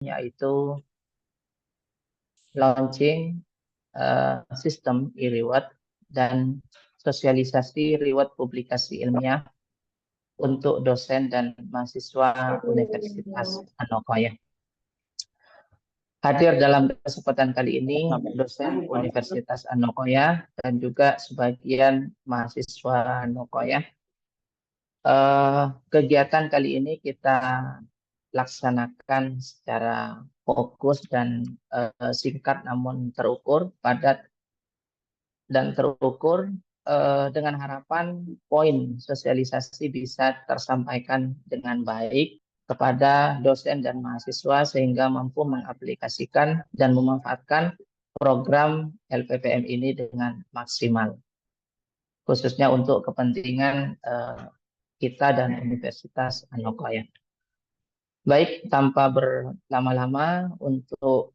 yaitu launching sistem e-reward dan sosialisasi reward publikasi ilmiah untuk dosen dan mahasiswa Universitas Anokoya. Hadir dalam kesempatan kali ini dosen Universitas Anokoya dan juga sebagian mahasiswa Anokoya. Kegiatan kali ini kita laksanakan secara fokus dan singkat namun terukur, padat dan terukur, dengan harapan poin sosialisasi bisa tersampaikan dengan baik kepada dosen dan mahasiswa sehingga mampu mengaplikasikan dan memanfaatkan program LPPM ini dengan maksimal, khususnya untuk kepentingan kita dan Universitas Anokoya. Baik, tanpa berlama-lama, untuk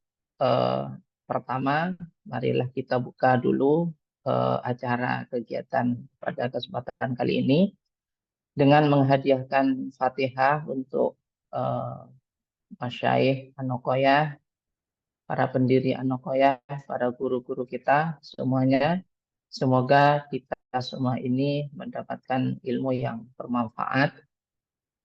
pertama, marilah kita buka dulu acara kegiatan pada kesempatan kali ini dengan menghadiahkan Fatihah untuk Masyayikh Anokoya, para pendiri Anokoya, para guru-guru kita semuanya. Semoga kita semua ini mendapatkan ilmu yang bermanfaat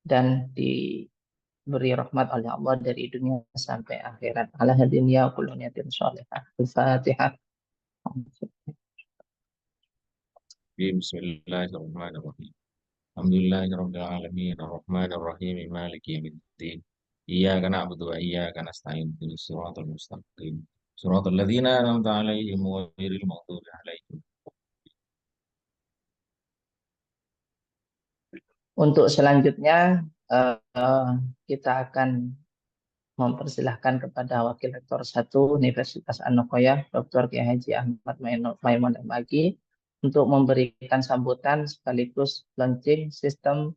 dan diberi rahmat oleh Allah dari dunia sampai akhirat. Ala hadinya kullu niyatin sholihah. Al-Fatihah. Bismillahirrahmanirrahim. Alhamdulillahirrahmanirrahim. Ar-Rahmanir-Rahim. Maliki yaumiddin. Iyyaka na'budu wa iyyaka nasta'in. Ihdinas siratal mustaqim. Siratal ladzina an'amta 'alaihim ghairil maghdubi 'alaihim. Untuk selanjutnya kita akan mempersilahkan kepada Wakil Rektor 1 Universitas Anokoya, Dr. Kiai Haji Ahmad Maimun MAG, untuk memberikan sambutan sekaligus launching sistem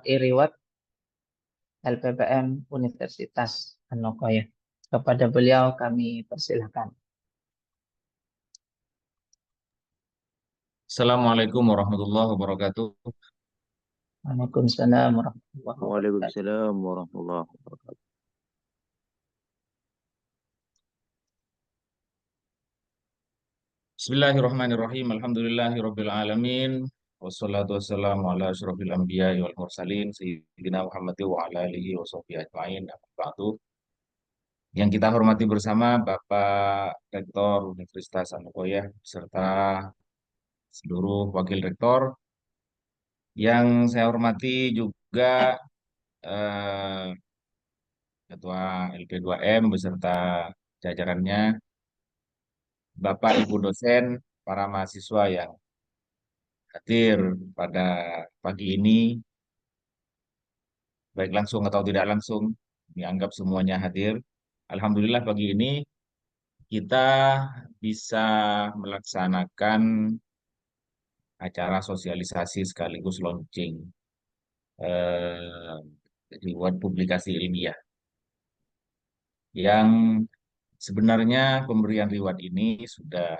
e-reward LPPM Universitas Anokoya. Kepada beliau kami persilahkan. Assalamualaikum warahmatullahi wabarakatuh. Waalaikumsalam warahmatullahi wabarakatuh. Waalaikumsalam warahmatullahi wabarakatuh. Bismillahirrahmanirrahim. Alhamdulillahirabbil alamin. Wassalatu wassalamu ala asyrofil anbiya'i wal mursalin sayyidina Muhammadin wa ala alihi wa sahbihi ajma'in. Amma ba'du. Yang kita hormati bersama Bapak Rektor Universitas Anokoya serta seluruh wakil rektor. Yang saya hormati juga Ketua LP2M beserta jajarannya, Bapak Ibu dosen, para mahasiswa yang hadir pada pagi ini, baik langsung atau tidak langsung, dianggap semuanya hadir. Alhamdulillah pagi ini kita bisa melaksanakan acara sosialisasi sekaligus launching reward publikasi ilmiah. Yang sebenarnya pemberian reward ini sudah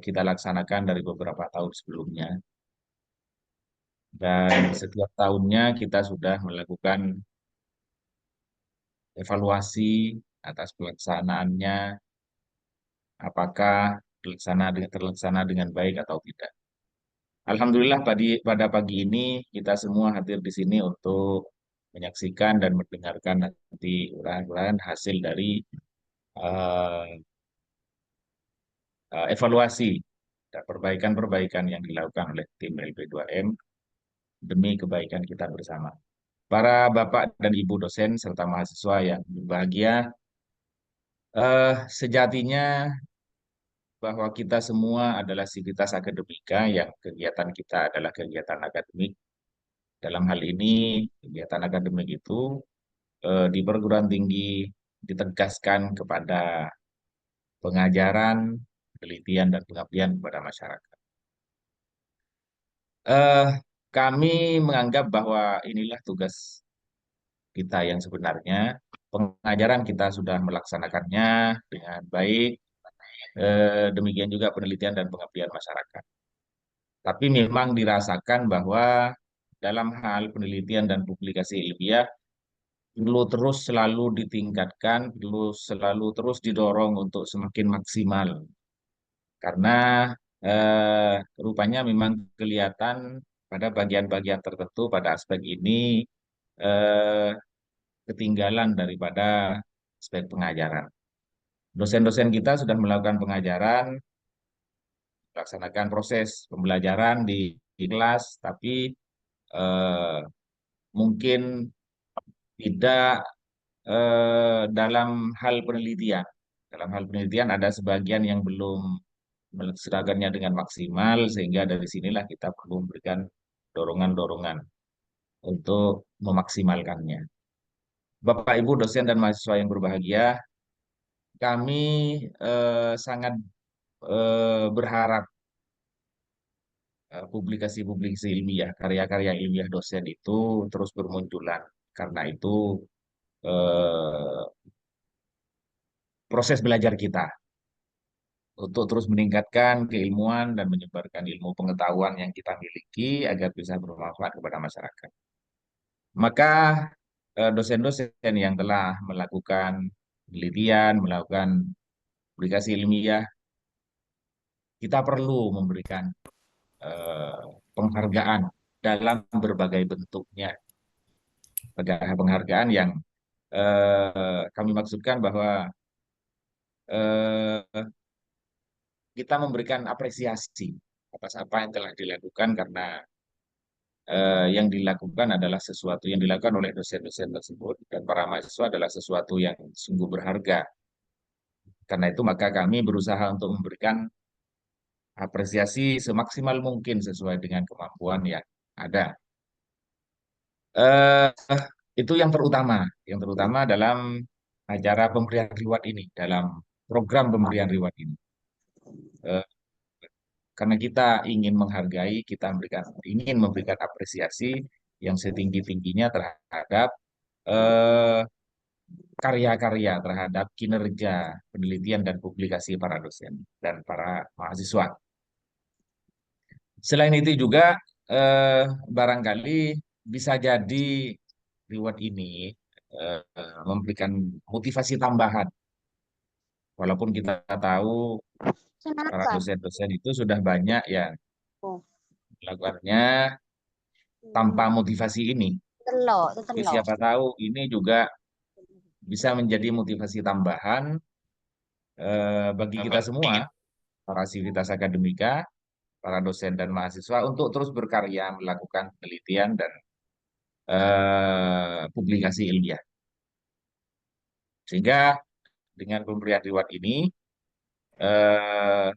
kita laksanakan dari beberapa tahun sebelumnya. Dan setiap tahunnya kita sudah melakukan evaluasi atas pelaksanaannya, apakah terlaksana dengan baik atau tidak. Alhamdulillah pada pagi ini kita semua hadir di sini untuk menyaksikan dan mendengarkan nanti uraian hasil dari evaluasi dan perbaikan-perbaikan yang dilakukan oleh tim LP2M demi kebaikan kita bersama. Para bapak dan ibu dosen serta mahasiswa yang berbahagia, sejatinya bahwa kita semua adalah sivitas akademika yang kegiatan kita adalah kegiatan akademik. Dalam hal ini, kegiatan akademik itu di perguruan tinggi ditegaskan kepada pengajaran, penelitian, dan pengabdian kepada masyarakat. Kami menganggap bahwa inilah tugas kita yang sebenarnya. Pengajaran kita sudah melaksanakannya dengan baik, demikian juga penelitian dan pengabdian masyarakat. Tapi memang dirasakan bahwa dalam hal penelitian dan publikasi ilmiah, perlu terus selalu ditingkatkan, perlu selalu terus didorong untuk semakin maksimal. Karena eh, rupanya memang kelihatan pada bagian-bagian tertentu pada aspek ini eh, ketinggalan daripada aspek pengajaran. Dosen-dosen kita sudah melakukan pengajaran, melaksanakan proses pembelajaran di kelas, tapi eh, mungkin tidak dalam hal penelitian. Dalam hal penelitian ada sebagian yang belum melaksanakannya dengan maksimal, sehingga dari sinilah kita perlu memberikan dorongan-dorongan untuk memaksimalkannya. Bapak, Ibu, dosen dan mahasiswa yang berbahagia, kami sangat berharap publikasi-publikasi ilmiah, karya-karya ilmiah dosen itu terus bermunculan. Karena itu eh, proses belajar kita untuk terus meningkatkan keilmuan dan menyebarkan ilmu pengetahuan yang kita miliki agar bisa bermanfaat kepada masyarakat. Maka dosen-dosen yang telah melakukan penelitian, melakukan publikasi ilmiah, kita perlu memberikan eh, penghargaan dalam berbagai bentuknya. Penghargaan yang kami maksudkan bahwa eh, kita memberikan apresiasi atas apa yang telah dilakukan karena yang dilakukan adalah sesuatu yang dilakukan oleh dosen-dosen tersebut dan para mahasiswa adalah sesuatu yang sungguh berharga. Karena itu maka kami berusaha untuk memberikan apresiasi semaksimal mungkin sesuai dengan kemampuan yang ada. Eh, itu yang terutama dalam acara pemberian reward ini, dalam program pemberian reward ini. Eh, karena kita ingin menghargai, ingin memberikan apresiasi yang setinggi-tingginya terhadap eh, karya-karya, terhadap kinerja penelitian dan publikasi para dosen dan para mahasiswa. Selain itu juga eh, barangkali bisa jadi reward ini memberikan motivasi tambahan. Walaupun kita tahu para Kenapa? dosen-dosen itu sudah banyak yang Oh, melakukannya tanpa motivasi ini. telur, itu Tapi telur. siapa tahu ini juga bisa menjadi motivasi tambahan bagi kita semua, para sivitas akademika, para dosen dan mahasiswa untuk terus berkarya melakukan penelitian dan publikasi ilmiah. Sehingga dengan pemberian reward ini, eh,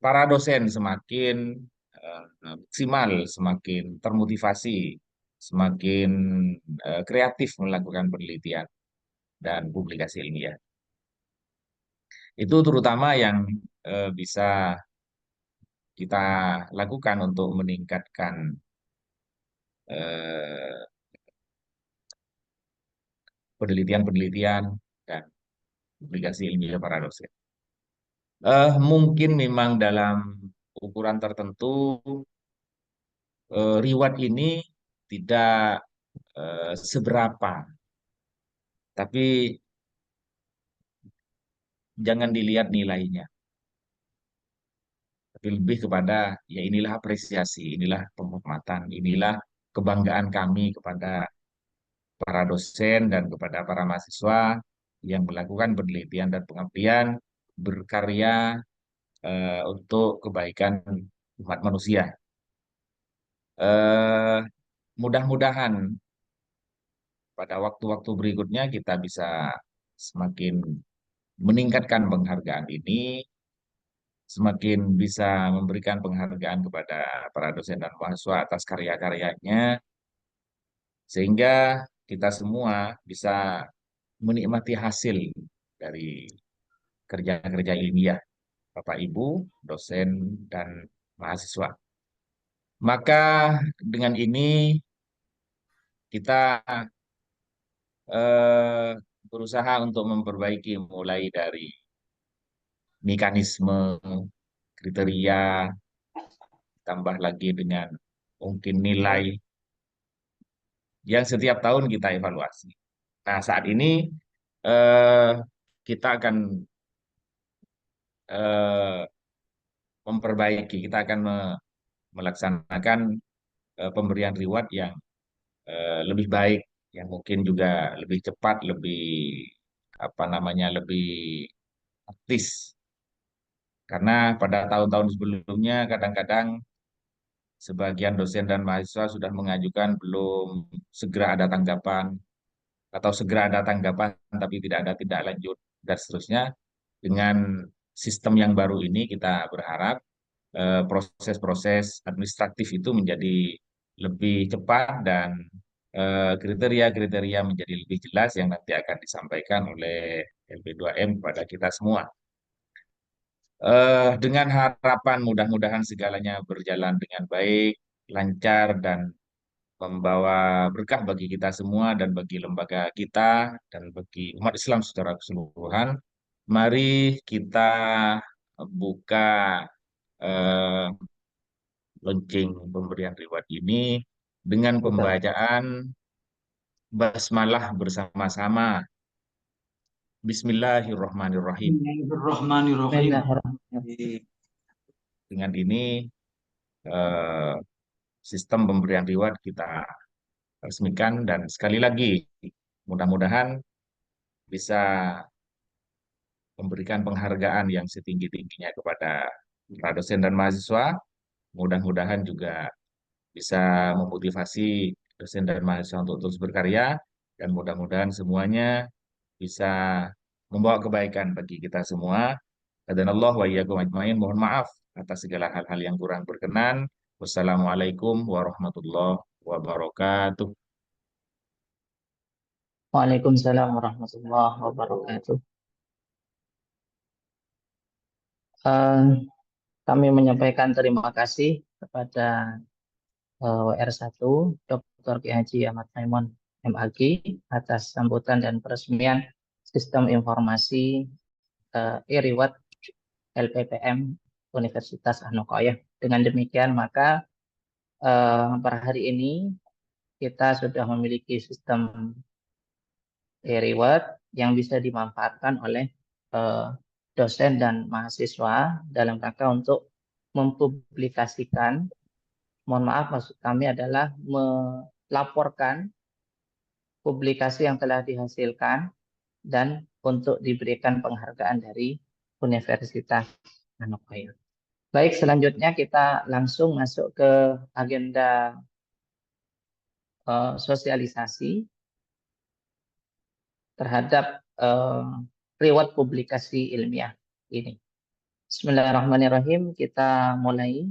para dosen semakin maksimal, semakin termotivasi, semakin kreatif melakukan penelitian dan publikasi ilmiah. Itu terutama yang bisa kita lakukan untuk meningkatkan eh, penelitian-penelitian dan publikasi ilmiah para dosen. Mungkin memang dalam ukuran tertentu reward ini tidak seberapa, tapi jangan dilihat nilainya, tapi lebih kepada ya inilah apresiasi, inilah penghormatan, inilah kebanggaan kami kepada para dosen dan kepada para mahasiswa yang melakukan penelitian dan pengabdian berkarya untuk kebaikan umat manusia. Eh, Mudah-mudahan pada waktu-waktu berikutnya kita bisa semakin meningkatkan penghargaan ini, semakin bisa memberikan penghargaan kepada para dosen dan mahasiswa atas karya-karyanya, sehingga kita semua bisa menikmati hasil dari kerja-kerja ilmiah Bapak Ibu, dosen dan mahasiswa. Maka dengan ini kita eh, berusaha untuk memperbaiki mulai dari mekanisme, kriteria, tambah lagi dengan mungkin nilai yang setiap tahun kita evaluasi. Nah, saat ini eh, kita akan eh, memperbaiki, kita akan melaksanakan pemberian reward yang lebih baik, yang mungkin juga lebih cepat, lebih apa namanya, lebih praktis. Karena pada tahun-tahun sebelumnya kadang-kadang sebagian dosen dan mahasiswa sudah mengajukan belum segera ada tanggapan, atau segera ada tanggapan tapi tidak ada tindak lanjut dan seterusnya. Dengan sistem yang baru ini kita berharap proses-proses administratif itu menjadi lebih cepat dan kriteria-kriteria menjadi lebih jelas yang nanti akan disampaikan oleh LP2M kepada kita semua. Dengan harapan mudah-mudahan segalanya berjalan dengan baik, lancar, dan membawa berkah bagi kita semua dan bagi lembaga kita dan bagi umat Islam secara keseluruhan. Mari kita buka eh, launching pemberian reward ini dengan Betul. pembacaan basmalah bersama-sama. Bismillahirrahmanirrahim. Bismillahirrahmanirrahim. Bismillahirrahmanirrahim. Dengan ini eh, sistem pemberian reward kita resmikan dan sekali lagi mudah-mudahan bisa memberikan penghargaan yang setinggi-tingginya kepada para dosen dan mahasiswa. Mudah-mudahan juga bisa memotivasi dosen dan mahasiswa untuk terus berkarya dan mudah-mudahan semuanya bisa membawa kebaikan bagi kita semua. Dan Allah wa iyyakum ajmain. Mohon maaf atas segala hal-hal yang kurang berkenan. Wassalamualaikum warahmatullahi wabarakatuh. Waalaikumsalam warahmatullahi wabarakatuh. Eh, Kami menyampaikan terima kasih kepada WR1 Dr. Ki Haji Ahmad Maimun MAG atas sambutan dan peresmian sistem informasi e-reward LPPM Universitas Hanokoyah. Dengan demikian maka per hari ini kita sudah memiliki sistem e-reward yang bisa dimanfaatkan oleh eh, dosen dan mahasiswa dalam rangka untuk mempublikasikan, mohon maaf maksud kami adalah melaporkan publikasi yang telah dihasilkan dan untuk diberikan penghargaan dari Universitas Hanokoya. Baik, selanjutnya kita langsung masuk ke agenda sosialisasi terhadap reward publikasi ilmiah ini. Bismillahirrahmanirrahim, kita mulai.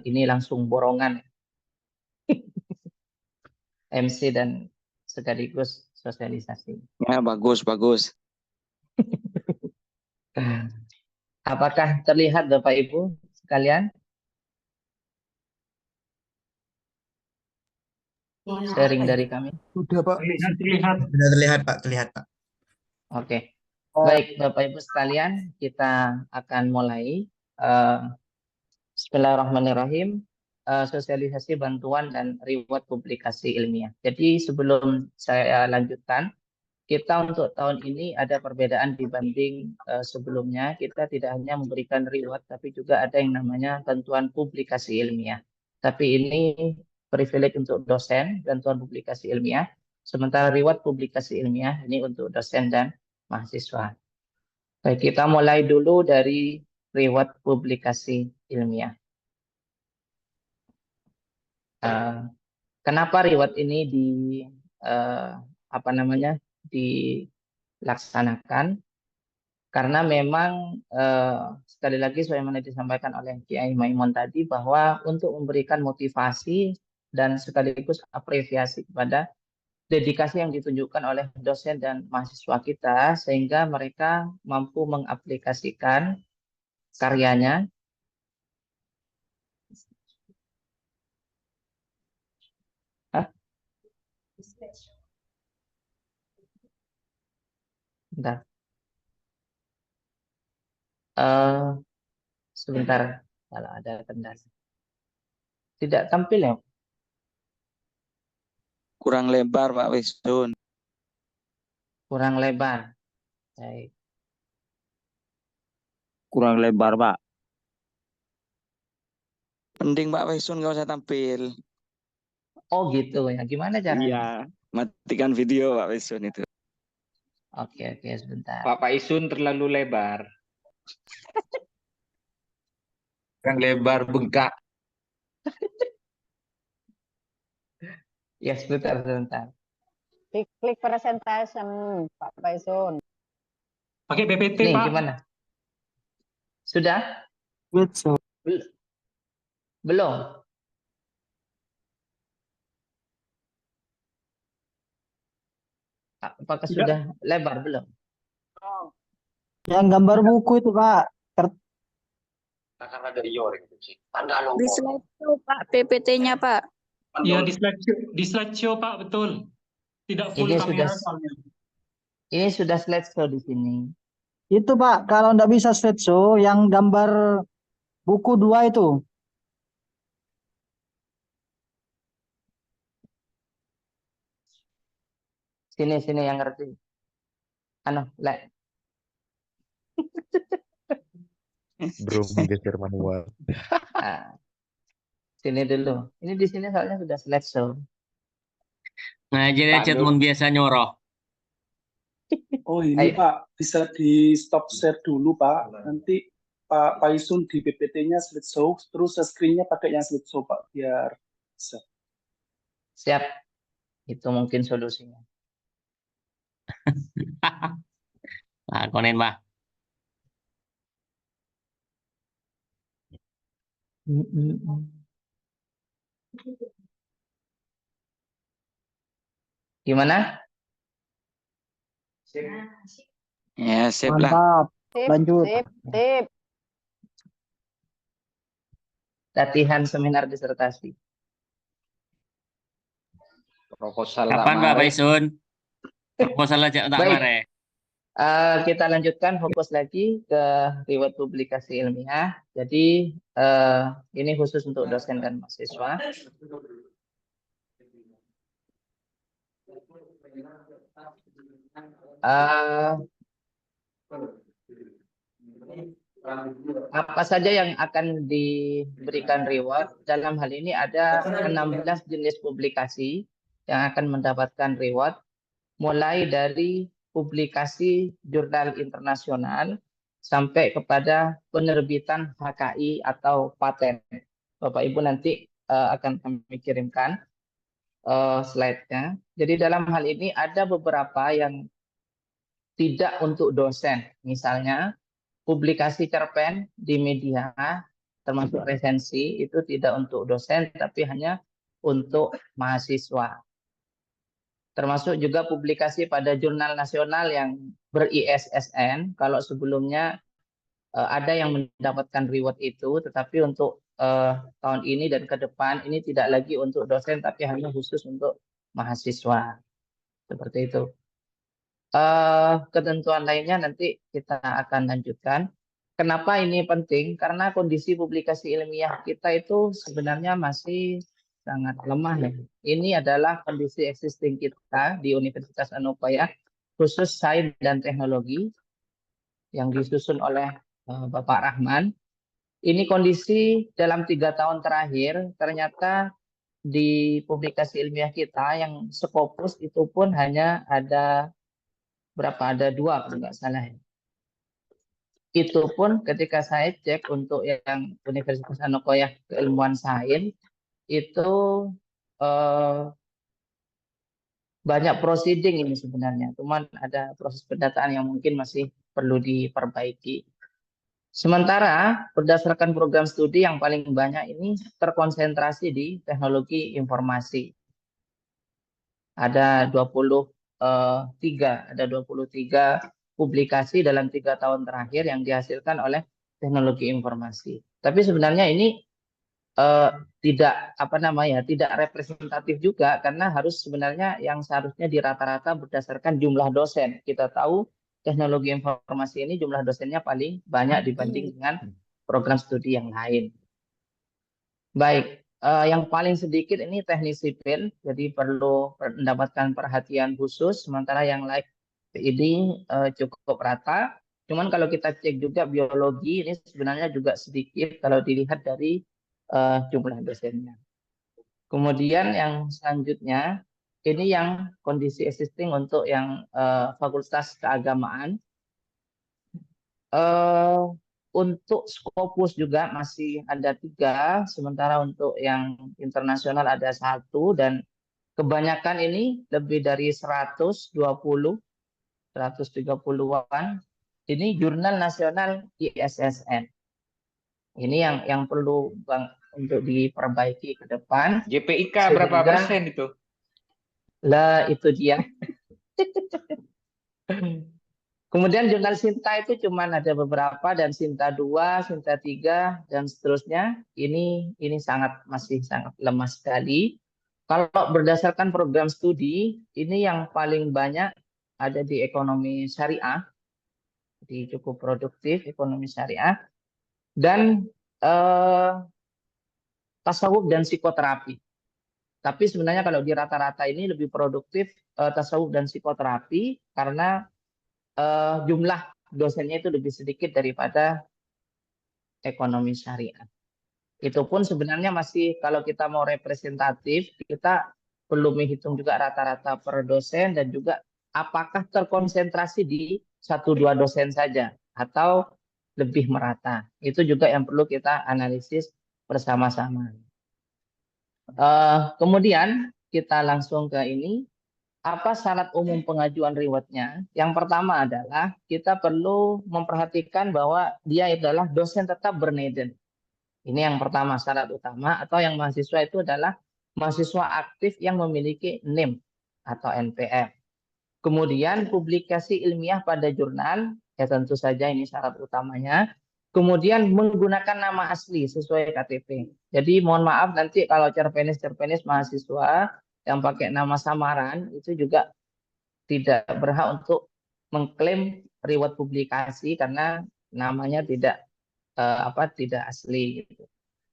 Ini langsung borongan MC dan sekaligus sosialisasi. Ya, bagus, bagus. Apakah terlihat Bapak Ibu sekalian? Sharing dari kami. Sudah Pak. Terlihat. Sudah terlihat Pak, terlihat Pak. Oke. Baik Bapak Ibu sekalian, kita akan mulai. Bismillahirrahmanirrahim. Sosialisasi bantuan dan reward publikasi ilmiah. Jadi sebelum saya lanjutkan, kita untuk tahun ini ada perbedaan dibanding sebelumnya. Kita tidak hanya memberikan reward, tapi juga ada yang namanya bantuan publikasi ilmiah. Tapi ini privilege untuk dosen, bantuan publikasi ilmiah. Sementara reward publikasi ilmiah ini untuk dosen dan mahasiswa. Baik, kita mulai dulu dari reward publikasi ilmiah. Kenapa reward ini dilaksanakan? Karena memang sekali lagi sebagaimana disampaikan oleh Kiai Maimun tadi bahwa untuk memberikan motivasi dan sekaligus apresiasi kepada dedikasi yang ditunjukkan oleh dosen dan mahasiswa kita sehingga mereka mampu mengaplikasikan karyanya Bentar. Sebentar, kalau ada kendala. Tidak tampil ya? Kurang lebar Pak Waisun. Kurang lebar. Baik. Kurang lebar Pak. Penting Pak Waisun nggak usah tampil. Oh gitu ya. Gimana caranya? Iya. Matikan video Pak Waisun itu. Oke, sebentar. Pak Isun terlalu lebar. Yang lebar bengkak. Ya, sebentar. Klik presentation, Pak Paisun. Pakai PPT, Nih, Pak. gimana? Sudah? Betul. Belum? Apakah Tidak. sudah lebar? Belum? Yang gambar buku itu Pak. Di slideshow Pak, PPT-nya Pak. Iya, di slideshow Pak, betul. Tidak full Ini kamera sudah- soalnya. Ini sudah slideshow di sini. Itu Pak, kalau nggak bisa slideshow, yang gambar buku 2 itu. Sini yang ngerti. Bro, menggeser manual. Nah, sini dulu. Ini di sini soalnya sudah slideshow. Nah, jadi Pak chat Nur. mun biasa nyoroh. Oh ini Ayo. Pak, bisa di stop share dulu Pak. Nanti Pak Paisun di PPT-nya slideshow, terus screen-nya pakai yang slideshow Pak, biar bisa. Siap. Itu mungkin solusinya. Nah, konen Pak. Gimana? Ya, sip lah. Mantap. Sip, Lanjut. sip. Latihan seminar disertasi. Proposal Kapan Pak Paisun? Proposal aja tak Baik. mare. Kita lanjutkan fokus lagi ke reward publikasi ilmiah. Jadi ini khusus untuk dosen dan mahasiswa. Apa saja yang akan diberikan reward? Dalam hal ini ada 16 jenis publikasi yang akan mendapatkan reward, mulai dari publikasi jurnal internasional sampai kepada penerbitan HKI atau paten. Bapak Ibu nanti akan kami kirimkan slide-nya. Jadi dalam hal ini ada beberapa yang tidak untuk dosen, misalnya publikasi cerpen di media, termasuk resensi, itu tidak untuk dosen, tapi hanya untuk mahasiswa. Termasuk juga publikasi pada jurnal nasional yang ber-ISSN, kalau sebelumnya ada yang mendapatkan reward itu, tetapi untuk tahun ini dan ke depan, ini tidak lagi untuk dosen, tapi hanya khusus untuk mahasiswa. Seperti itu. Ketentuan lainnya nanti kita akan lanjutkan. Kenapa ini penting? Karena kondisi publikasi ilmiah kita itu sebenarnya masih sangat lemah ya. Ini adalah kondisi existing kita di Universitas Anupaya, khusus sains dan teknologi yang disusun oleh Bapak Rahman. Ini kondisi dalam 3 tahun terakhir ternyata di publikasi ilmiah kita yang Scopus itu pun hanya ada berapa? Ada 2 kalau nggak salah ya. Itu pun ketika saya cek untuk yang Universitas Anokoyah keilmuan sains itu banyak proceeding ini sebenarnya, cuman ada proses pendataan yang mungkin masih perlu diperbaiki. Sementara berdasarkan program studi yang paling banyak ini terkonsentrasi di teknologi informasi. Ada 23 publikasi dalam 3 tahun terakhir yang dihasilkan oleh teknologi informasi. Tapi sebenarnya ini tidak tidak representatif juga, karena harus sebenarnya yang seharusnya di rata-rata berdasarkan jumlah dosen. Kita tahu teknologi informasi ini jumlah dosennya paling banyak dibanding dengan program studi yang lain. Baik, Yang paling sedikit ini teknik sipil, jadi perlu mendapatkan perhatian khusus, sementara yang lain ini cukup rata. Cuman kalau kita cek juga biologi ini sebenarnya juga sedikit kalau dilihat dari jumlah dosennya. Kemudian yang selanjutnya ini yang kondisi existing untuk yang fakultas keagamaan. Untuk Scopus juga masih ada 3, sementara untuk yang internasional ada 1, dan kebanyakan ini lebih dari 130-130-an. Ini jurnal nasional ISSN. Ini yang perlu untuk diperbaiki ke depan. JPIK berapa persen itu? Lah itu dia. Kemudian jurnal Sinta itu cuma ada beberapa, dan Sinta 2, Sinta 3, dan seterusnya. Ini masih sangat lemah sekali. Kalau berdasarkan program studi, ini yang paling banyak ada di ekonomi syariah. Jadi cukup produktif ekonomi syariah. Dan tasawuf dan psikoterapi. Tapi sebenarnya kalau di rata-rata ini lebih produktif tasawuf dan psikoterapi, karena jumlah dosennya itu lebih sedikit daripada ekonomi syariah. Itu pun sebenarnya masih, kalau kita mau representatif, kita perlu menghitung juga rata-rata per dosen, dan juga apakah terkonsentrasi di 1-2 dosen saja atau lebih merata. Itu juga yang perlu kita analisis bersama-sama. Kemudian kita langsung ke ini. Apa syarat umum pengajuan rewardnya? Yang pertama adalah kita perlu memperhatikan bahwa dia adalah dosen tetap Berneden. Ini yang pertama, syarat utama. Atau yang mahasiswa itu adalah mahasiswa aktif yang memiliki NIM atau NPM. Kemudian publikasi ilmiah pada jurnal, ya tentu saja ini syarat utamanya. Kemudian menggunakan nama asli sesuai KTP. Jadi mohon maaf nanti kalau cerpenis mahasiswa yang pakai nama samaran itu juga tidak berhak untuk mengklaim reward publikasi karena namanya tidak asli. Gitu.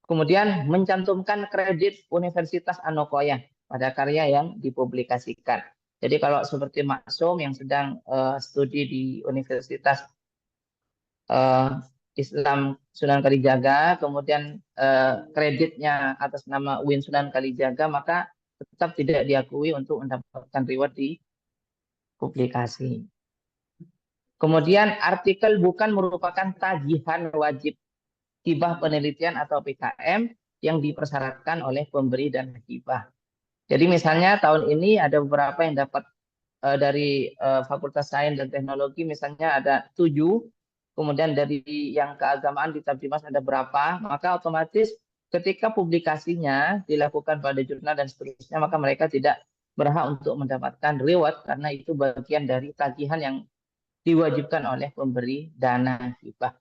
Kemudian mencantumkan kredit Universitas Anokoya pada karya yang dipublikasikan. Jadi kalau seperti Maksum yang sedang studi di Universitas Islam Sunan Kalijaga, kemudian kreditnya atas nama UIN Sunan Kalijaga, maka tetap tidak diakui untuk mendapatkan reward di publikasi. Kemudian artikel bukan merupakan tagihan wajib hibah penelitian atau PKM yang dipersyaratkan oleh pemberi dan hibah. Jadi misalnya tahun ini ada beberapa yang dapat dari Fakultas Sains dan Teknologi, misalnya ada 7, kemudian dari yang keagamaan di Tabdimas ada berapa, maka otomatis ketika publikasinya dilakukan pada jurnal dan seterusnya, maka mereka tidak berhak untuk mendapatkan reward karena itu bagian dari tagihan yang diwajibkan oleh pemberi dana hibah.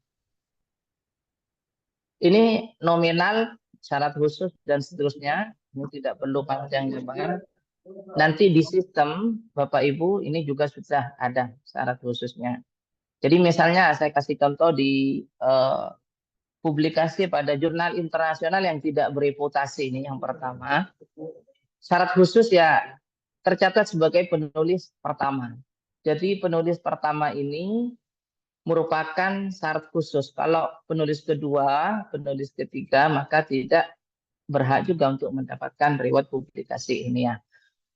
Ini nominal, syarat khusus, dan seterusnya. Ini tidak perlu panjang lebar. Nanti di sistem, Bapak Ibu, ini juga sudah ada syarat khususnya. Jadi misalnya saya kasih contoh di publikasi pada jurnal internasional yang tidak bereputasi, ini yang pertama. Syarat khusus ya tercatat sebagai penulis pertama. Jadi penulis pertama ini merupakan syarat khusus. Kalau penulis kedua, penulis ketiga, maka tidak berhak juga untuk mendapatkan reward publikasi ini ya.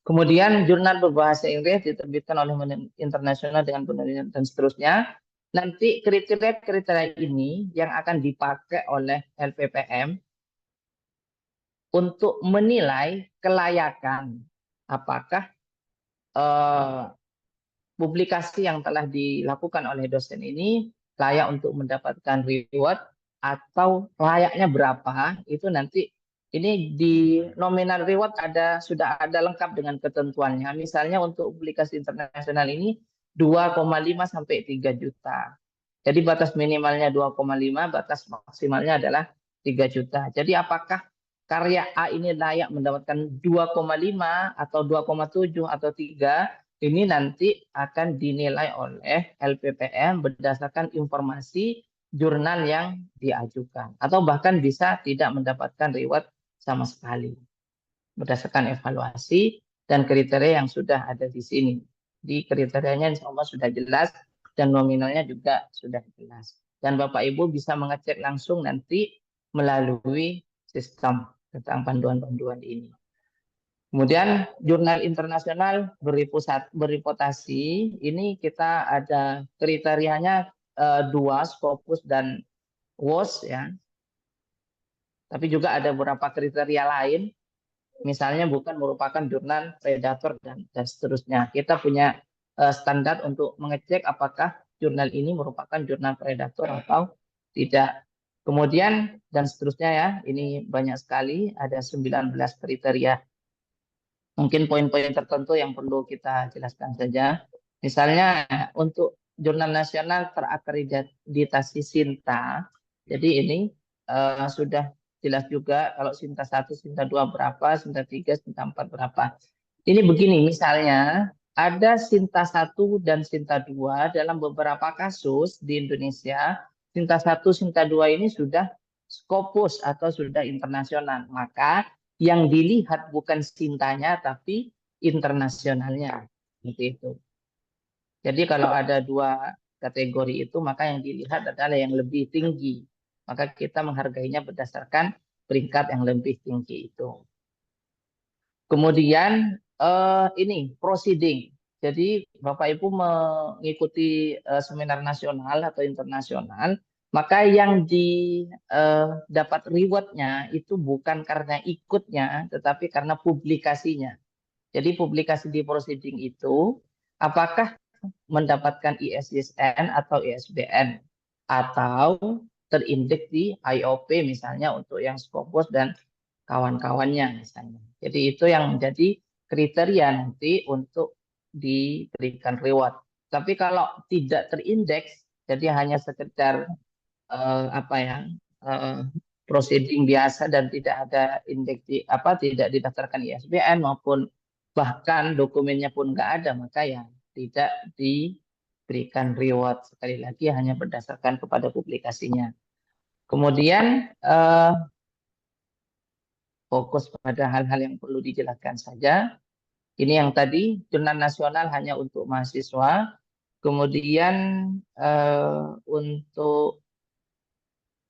Kemudian jurnal berbahasa Inggris diterbitkan oleh internasional dengan penulisan dan seterusnya. Nanti kriteria ini yang akan dipakai oleh LPPM untuk menilai kelayakan apakah publikasi yang telah dilakukan oleh dosen ini layak untuk mendapatkan reward atau layaknya berapa. Itu nanti ini di nominal reward sudah ada lengkap dengan ketentuannya. Misalnya untuk publikasi internasional ini 2,5 sampai 3 juta. Jadi batas minimalnya 2,5, batas maksimalnya adalah 3 juta. Jadi apakah karya A ini layak mendapatkan 2,5 atau 2,7 atau 3, ini nanti akan dinilai oleh LPPM berdasarkan informasi jurnal yang diajukan. Atau bahkan bisa tidak mendapatkan reward sama sekali. Berdasarkan evaluasi dan kriteria yang sudah ada di sini. Di kriterianya insya Allah sudah jelas dan nominalnya juga sudah jelas. Dan Bapak Ibu bisa mengecek langsung nanti melalui sistem tentang panduan-panduan ini. Kemudian jurnal internasional bereputasi ini kita ada kriterianya 2, Scopus dan WOS ya. Tapi juga ada beberapa kriteria lain. Misalnya bukan merupakan jurnal predator dan seterusnya. Kita punya standar untuk mengecek apakah jurnal ini merupakan jurnal predator atau tidak. Kemudian dan seterusnya ya, ini banyak sekali, ada 19 kriteria. Mungkin poin-poin tertentu yang perlu kita jelaskan saja. Misalnya untuk jurnal nasional terakreditasi Sinta, jadi ini sudah jelas juga kalau Sinta 1, Sinta 2 berapa, Sinta 3, Sinta 4 berapa. Ini begini, misalnya ada Sinta 1 dan Sinta 2 dalam beberapa kasus di Indonesia, Sinta 1, Sinta 2 ini sudah Scopus atau sudah internasional. Maka yang dilihat bukan Sintanya tapi internasionalnya. Seperti itu. Jadi kalau ada 2 kategori itu, maka yang dilihat adalah yang lebih tinggi. Maka kita menghargainya berdasarkan peringkat yang lebih tinggi itu. Kemudian ini proceeding. Jadi Bapak Ibu mengikuti seminar nasional atau internasional, maka yang dapat rewardnya itu bukan karena ikutnya, tetapi karena publikasinya. Jadi publikasi di proceeding itu, apakah mendapatkan ISSN atau ISBN, atau terindeks di IOP misalnya untuk yang Scopus dan kawan-kawannya misalnya. Jadi itu yang menjadi kriteria nanti untuk diberikan reward. Tapi kalau tidak terindeks, jadi hanya sekedar proceeding biasa dan tidak ada indeks tidak didaftarkan ISBN maupun bahkan dokumennya pun nggak ada, maka ya tidak diberikan reward. Sekali lagi hanya berdasarkan kepada publikasinya. Kemudian fokus pada hal-hal yang perlu dijelaskan saja. Ini yang tadi, jurnal nasional hanya untuk mahasiswa. Kemudian untuk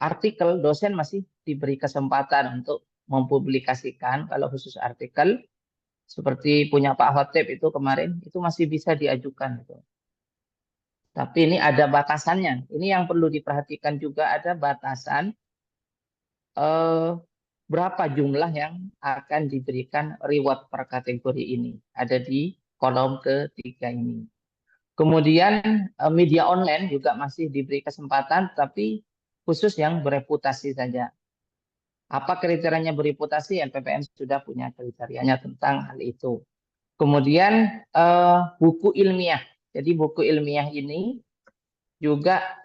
artikel, dosen masih diberi kesempatan untuk mempublikasikan. Kalau khusus artikel, seperti punya Pak Hotep itu kemarin, itu masih bisa diajukan. Tapi ini ada batasannya. Ini yang perlu diperhatikan juga, ada batasan berapa jumlah yang akan diberikan reward per kategori ini. Ada di kolom ketiga ini. Kemudian media online juga masih diberi kesempatan, tapi khusus yang bereputasi saja. Apa kriterianya bereputasi? LPPN sudah punya kriterianya tentang hal itu. Kemudian buku ilmiah. Jadi buku ilmiah ini juga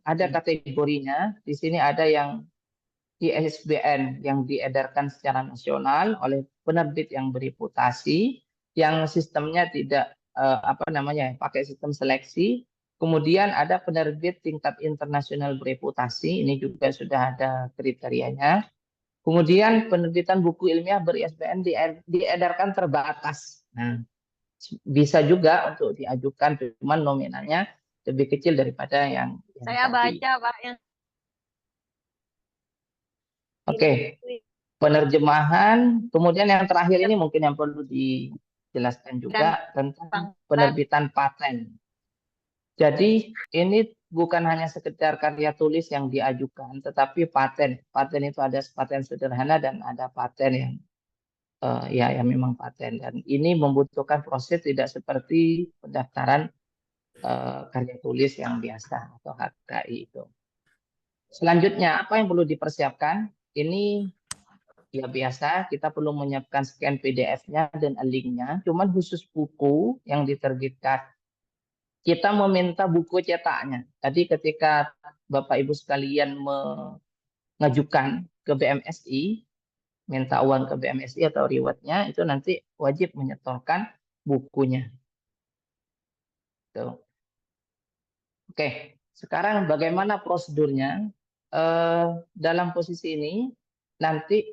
ada kategorinya. Di sini ada yang ISBN yang diedarkan secara nasional oleh penerbit yang bereputasi, yang sistemnya tidak pakai sistem seleksi. Kemudian ada penerbit tingkat internasional bereputasi, ini juga sudah ada kriterianya. Kemudian penerbitan buku ilmiah ber-ISBN diedarkan terbatas. Nah, bisa juga untuk diajukan, cuman nominalnya lebih kecil daripada yang Saya tadi. baca, Pak, yang Oke, penerjemahan. Kemudian yang terakhir ini mungkin yang perlu dijelaskan juga tentang penerbitan paten. Jadi ini bukan hanya sekedar karya tulis yang diajukan, tetapi paten. Paten itu ada paten sederhana dan ada paten yang yang memang paten. Dan ini membutuhkan proses tidak seperti pendaftaran karya tulis yang biasa atau HKI itu. Selanjutnya, apa yang perlu dipersiapkan? Ini ya biasa, kita perlu menyiapkan scan PDF-nya dan linknya. Cuman khusus buku yang diterbitkan, kita meminta buku cetaknya. Tadi ketika Bapak Ibu sekalian mengajukan ke BMSI, minta uang ke BMSI atau rewardnya, itu nanti wajib menyetorkan bukunya. Tuh. Oke, sekarang bagaimana prosedurnya? Dalam posisi ini, nanti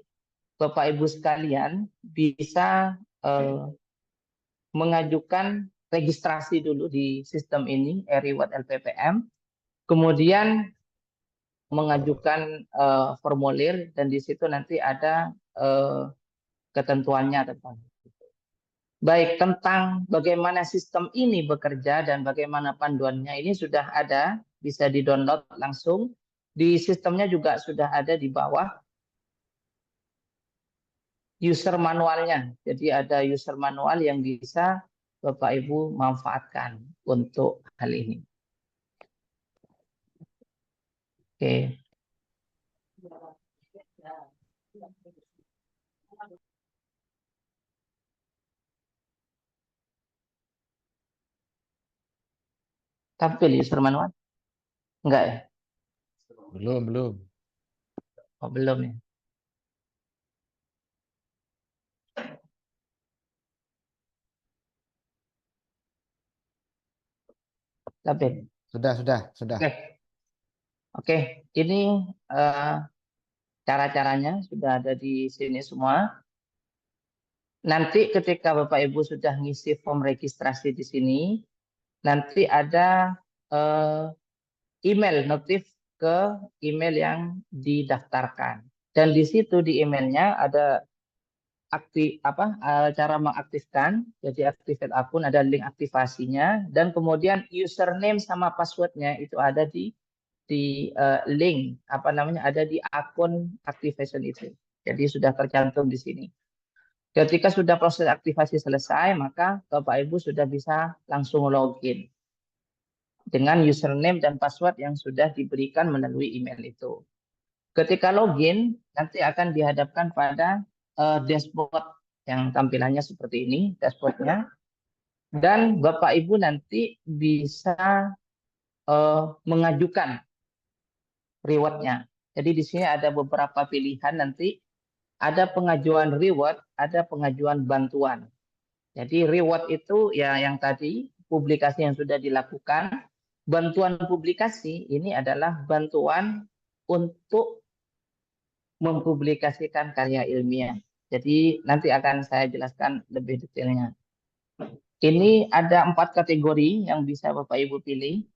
Bapak Ibu sekalian bisa mengajukan registrasi dulu di sistem ini, e-reward LPPM, kemudian mengajukan formulir, dan di situ nanti ada ketentuannya tentang baik tentang bagaimana sistem ini bekerja dan bagaimana panduannya. Ini sudah ada, bisa di-download langsung. Di sistemnya juga sudah ada di bawah user manualnya. Jadi ada user manual yang bisa Bapak Ibu manfaatkan untuk hal ini. Oke. Tampil user manual? Enggak ya? Belum. Oh, belum ya. Tampil. Sudah. Oke. Ini cara-caranya sudah ada di sini semua. Nanti ketika Bapak Ibu sudah ngisi form registrasi di sini, nanti ada email notif ke email yang didaftarkan. Dan di situ di emailnya ada cara mengaktifkan. Jadi activate akun, ada link aktivasinya, dan kemudian username sama passwordnya itu ada di link ada di akun activation itu. Jadi sudah tercantum di sini. Ketika sudah proses aktivasi selesai, maka Bapak Ibu sudah bisa langsung login dengan username dan password yang sudah diberikan melalui email itu. Ketika login, nanti akan dihadapkan pada dashboard yang tampilannya seperti ini, dashboardnya. Dan Bapak Ibu nanti bisa mengajukan rewardnya. Jadi di sini ada beberapa pilihan nanti. Ada pengajuan reward, ada pengajuan bantuan. Jadi reward itu ya yang tadi, publikasi yang sudah dilakukan. Bantuan publikasi ini adalah bantuan untuk mempublikasikan karya ilmiah. Jadi nanti akan saya jelaskan lebih detailnya. Ini ada 4 kategori yang bisa Bapak Ibu pilih.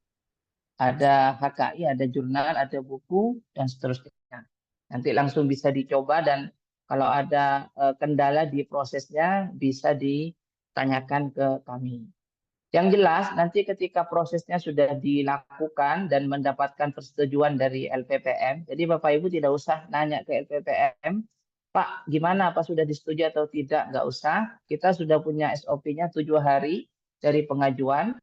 Ada HKI, ada jurnal, ada buku, dan seterusnya. Nanti langsung bisa dicoba, dan kalau ada kendala di prosesnya bisa ditanyakan ke kami. Yang jelas nanti ketika prosesnya sudah dilakukan dan mendapatkan persetujuan dari LPPM, jadi Bapak Ibu tidak usah nanya ke LPPM, Pak gimana, apa sudah disetujui atau tidak, nggak usah. Kita sudah punya SOP-nya 7 hari dari pengajuan.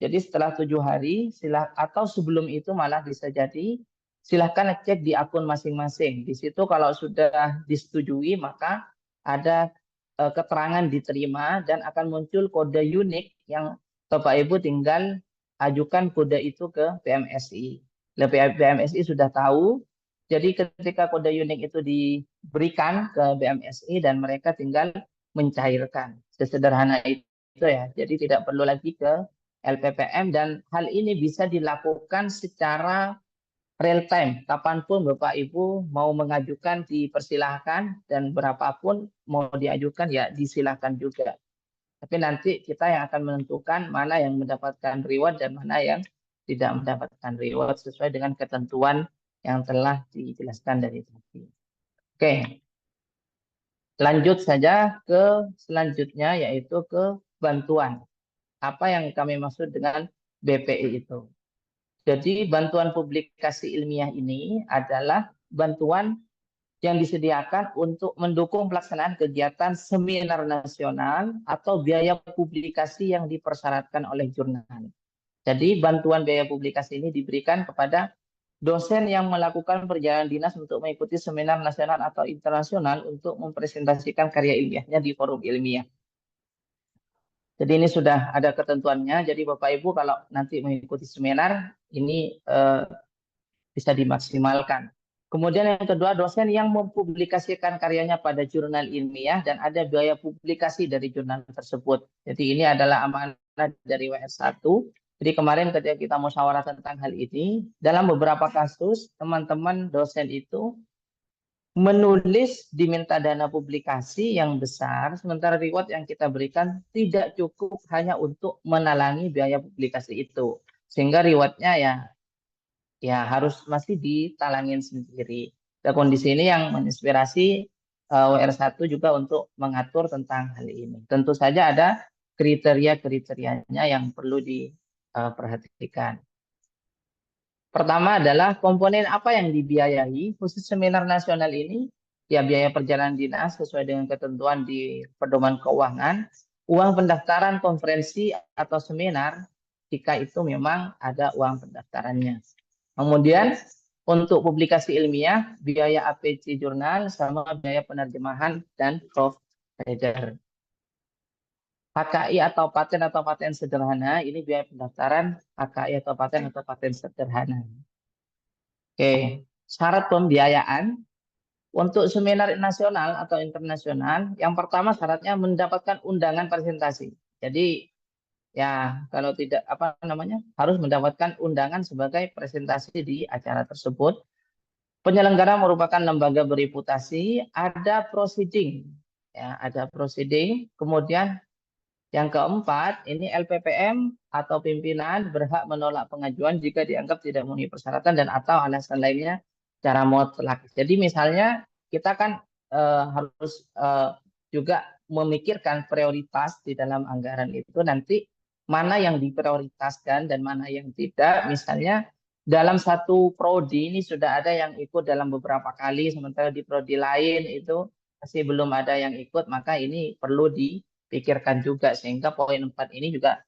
Jadi setelah 7 hari, atau sebelum itu malah bisa jadi, silahkan cek di akun masing-masing. Di situ kalau sudah disetujui, maka ada keterangan diterima dan akan muncul kode unik yang Bapak Ibu tinggal ajukan kode itu ke PMSI. PMSI sudah tahu, jadi ketika kode unik itu diberikan ke BMSI dan mereka tinggal mencairkan. Sesederhana itu ya, jadi tidak perlu lagi ke LPPM, dan hal ini bisa dilakukan secara real time. Kapanpun Bapak Ibu mau mengajukan dipersilahkan, dan berapapun mau diajukan ya disilahkan juga. Tapi nanti kita yang akan menentukan mana yang mendapatkan reward dan mana yang tidak mendapatkan reward sesuai dengan ketentuan yang telah dijelaskan dari tadi. Oke. Lanjut saja ke selanjutnya, yaitu ke bantuan. Apa yang kami maksud dengan BPI itu? Jadi bantuan publikasi ilmiah ini adalah bantuan yang disediakan untuk mendukung pelaksanaan kegiatan seminar nasional atau biaya publikasi yang dipersyaratkan oleh jurnal. Jadi bantuan biaya publikasi ini diberikan kepada dosen yang melakukan perjalanan dinas untuk mengikuti seminar nasional atau internasional untuk mempresentasikan karya ilmiahnya di forum ilmiah. Jadi ini sudah ada ketentuannya. Jadi Bapak Ibu kalau nanti mengikuti seminar ini bisa dimaksimalkan. Kemudian yang kedua, dosen yang mempublikasikan karyanya pada jurnal ilmiah dan ada biaya publikasi dari jurnal tersebut. Jadi ini adalah amanah dari WR1. Jadi kemarin ketika kita musyawarah tentang hal ini, dalam beberapa kasus teman-teman dosen itu menulis diminta dana publikasi yang besar, sementara reward yang kita berikan tidak cukup hanya untuk menalangi biaya publikasi itu. Sehingga rewardnya ya harus masih ditalangin sendiri. Dan kondisi ini yang menginspirasi WR1 juga untuk mengatur tentang hal ini. Tentu saja ada kriteria-kriterianya yang perlu diperhatikan. Pertama adalah komponen apa yang dibiayai. Khusus seminar nasional ini, ya biaya perjalanan dinas sesuai dengan ketentuan di pedoman keuangan, uang pendaftaran konferensi atau seminar, jika itu memang ada uang pendaftarannya. Kemudian untuk publikasi ilmiah, biaya APC jurnal sama biaya penerjemahan dan proofreader. HKI atau paten sederhana, ini biaya pendaftaran HKI atau paten sederhana. Oke, syarat pembiayaan untuk seminar nasional atau internasional, yang pertama syaratnya mendapatkan undangan presentasi. Jadi ya kalau tidak harus mendapatkan undangan sebagai presentasi di acara tersebut. Penyelenggara merupakan lembaga bereputasi, ada proceeding, ya ada proceeding. Kemudian yang keempat, ini LPPM atau pimpinan berhak menolak pengajuan jika dianggap tidak memenuhi persyaratan dan atau alasan lainnya secara mutlak. Jadi misalnya kita kan harus juga memikirkan prioritas di dalam anggaran itu, nanti mana yang diprioritaskan dan mana yang tidak. Misalnya dalam satu prodi ini sudah ada yang ikut dalam beberapa kali, sementara di prodi lain itu masih belum ada yang ikut, maka ini perlu dipikirkan juga, sehingga poin 4 ini juga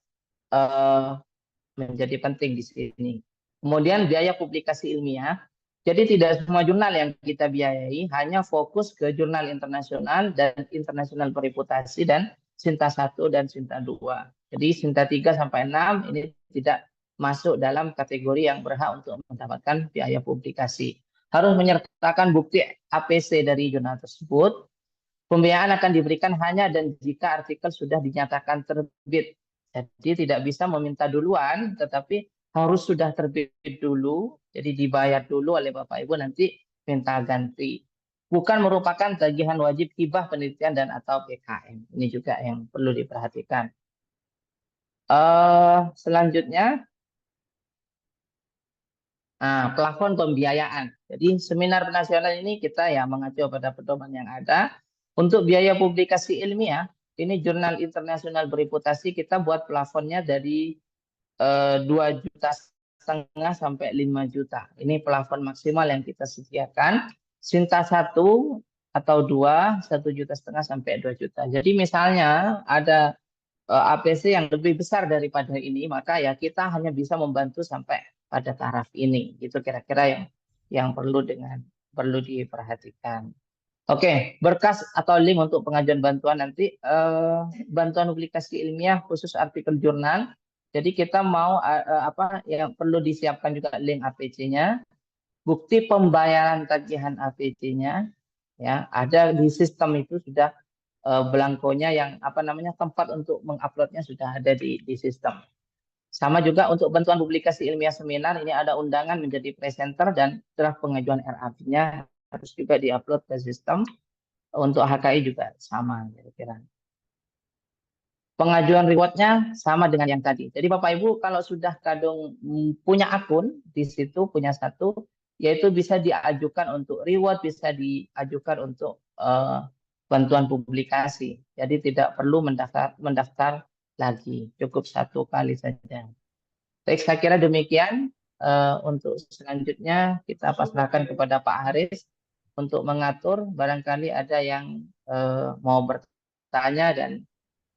menjadi penting di sini. Kemudian biaya publikasi ilmiah. Jadi tidak semua jurnal yang kita biayai, hanya fokus ke jurnal internasional dan internasional bereputasi dan Sinta 1 dan Sinta 2. Jadi Sinta 3 sampai 6 ini tidak masuk dalam kategori yang berhak untuk mendapatkan biaya publikasi. Harus menyertakan bukti APC dari jurnal tersebut. Pembiayaan akan diberikan hanya dan jika artikel sudah dinyatakan terbit. Jadi tidak bisa meminta duluan, tetapi harus sudah terbit dulu, jadi dibayar dulu oleh Bapak Ibu, nanti minta ganti. Bukan merupakan tagihan wajib hibah penelitian dan atau PKM. Ini juga yang perlu diperhatikan. Selanjutnya, plafon pembiayaan. Jadi seminar nasional ini kita ya mengacu pada pedoman yang ada. Untuk biaya publikasi ilmiah, ini jurnal internasional bereputasi kita buat plafonnya dari 2,5 juta sampai 5 juta. Ini plafon maksimal yang kita sediakan. Sinta 1 atau 2, 1,5 juta sampai 2 juta. Jadi misalnya ada APC yang lebih besar daripada ini, maka ya kita hanya bisa membantu sampai pada taraf ini. Itu kira-kira yang perlu diperhatikan. Oke, berkas atau link untuk pengajuan bantuan nanti, bantuan publikasi ilmiah khusus artikel jurnal. Jadi kita mau yang perlu disiapkan juga link APC-nya, bukti pembayaran tagihan APC-nya, ya ada di sistem itu sudah belangkonya yang tempat untuk menguploadnya sudah ada di sistem. Sama juga untuk bantuan publikasi ilmiah seminar, ini ada undangan menjadi presenter dan draft pengajuan RAP-nya harus juga diupload ke sistem. Untuk HKI juga sama kira-kira. Pengajuan rewardnya sama dengan yang tadi. Jadi Bapak Ibu kalau sudah kadung punya akun di situ, punya satu, yaitu bisa diajukan untuk reward, bisa diajukan untuk bantuan publikasi. Jadi tidak perlu mendaftar lagi, cukup satu kali saja. Baik, saya kira demikian. Untuk selanjutnya kita pasrahkan kepada Pak Haris untuk mengatur, barangkali ada yang mau bertanya dan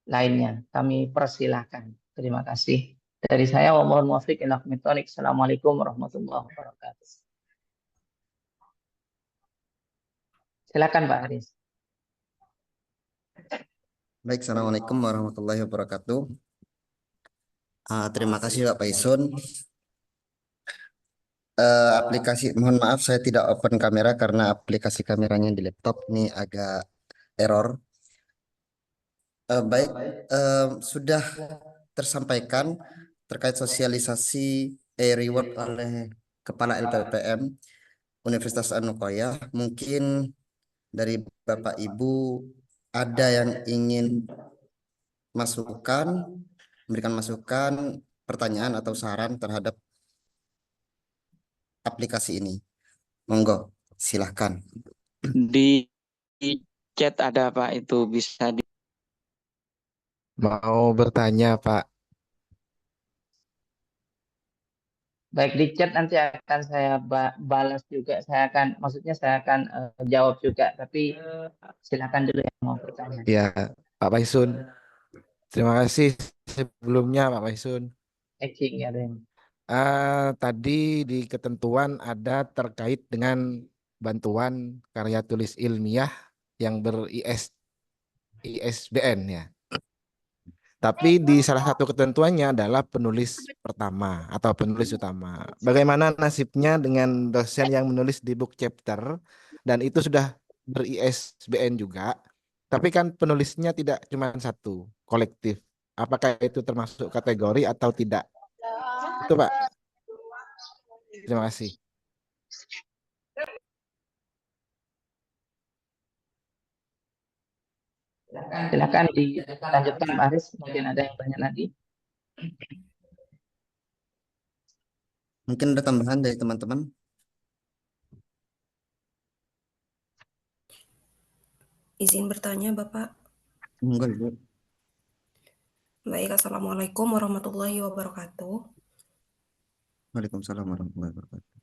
lainnya. Kami persilahkan. Terima kasih. Dari saya, wa mohon muwafiq ila aqwamit thoriq. Assalamualaikum warahmatullahi wabarakatuh. Silakan Pak Haris. Baik, Assalamualaikum warahmatullahi wabarakatuh. Terima kasih Pak Paisun. Aplikasi, mohon maaf saya tidak open kamera karena aplikasi kameranya di laptop ini agak error. Baik, sudah tersampaikan terkait sosialisasi e-reward oleh Kepala LPPM Universitas An-Nukoyah. Mungkin dari Bapak Ibu ada yang ingin memberikan masukan, pertanyaan atau saran terhadap aplikasi ini? Monggo, silahkan. Di chat ada Pak, itu bisa di Mau bertanya, Pak. Baik, di chat nanti akan saya balas juga. Maksudnya saya akan jawab juga. Tapi silakan dulu yang mau bertanya. Ya, Pak Paisun. Terima kasih sebelumnya, Pak Paisun. Ya, Den. Tadi di ketentuan ada terkait dengan bantuan karya tulis ilmiah yang ISBN ya. Tapi di salah satu ketentuannya adalah penulis pertama atau penulis utama. Bagaimana nasibnya dengan dosen yang menulis di book chapter dan itu sudah ber-ISBN juga, tapi kan penulisnya tidak cuma satu, kolektif. Apakah itu termasuk kategori atau tidak? Itu Pak. Terima kasih. Silakan dilanjutkan, Pak Aris. Mungkin ada yang tanya lagi. Mungkin ada tambahan dari teman-teman? Izin bertanya, Bapak. Monggo, Ibu. Baik, Assalamualaikum warahmatullahi wabarakatuh. Waalaikumsalam warahmatullahi wabarakatuh.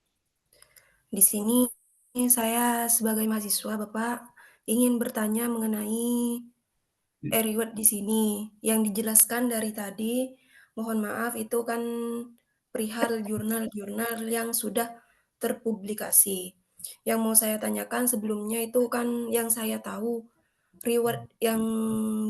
Di sini saya sebagai mahasiswa, Bapak, ingin bertanya mengenai reward di sini. Yang dijelaskan dari tadi, mohon maaf, itu kan perihal jurnal-jurnal yang sudah terpublikasi. Yang mau saya tanyakan sebelumnya itu kan yang saya tahu, reward yang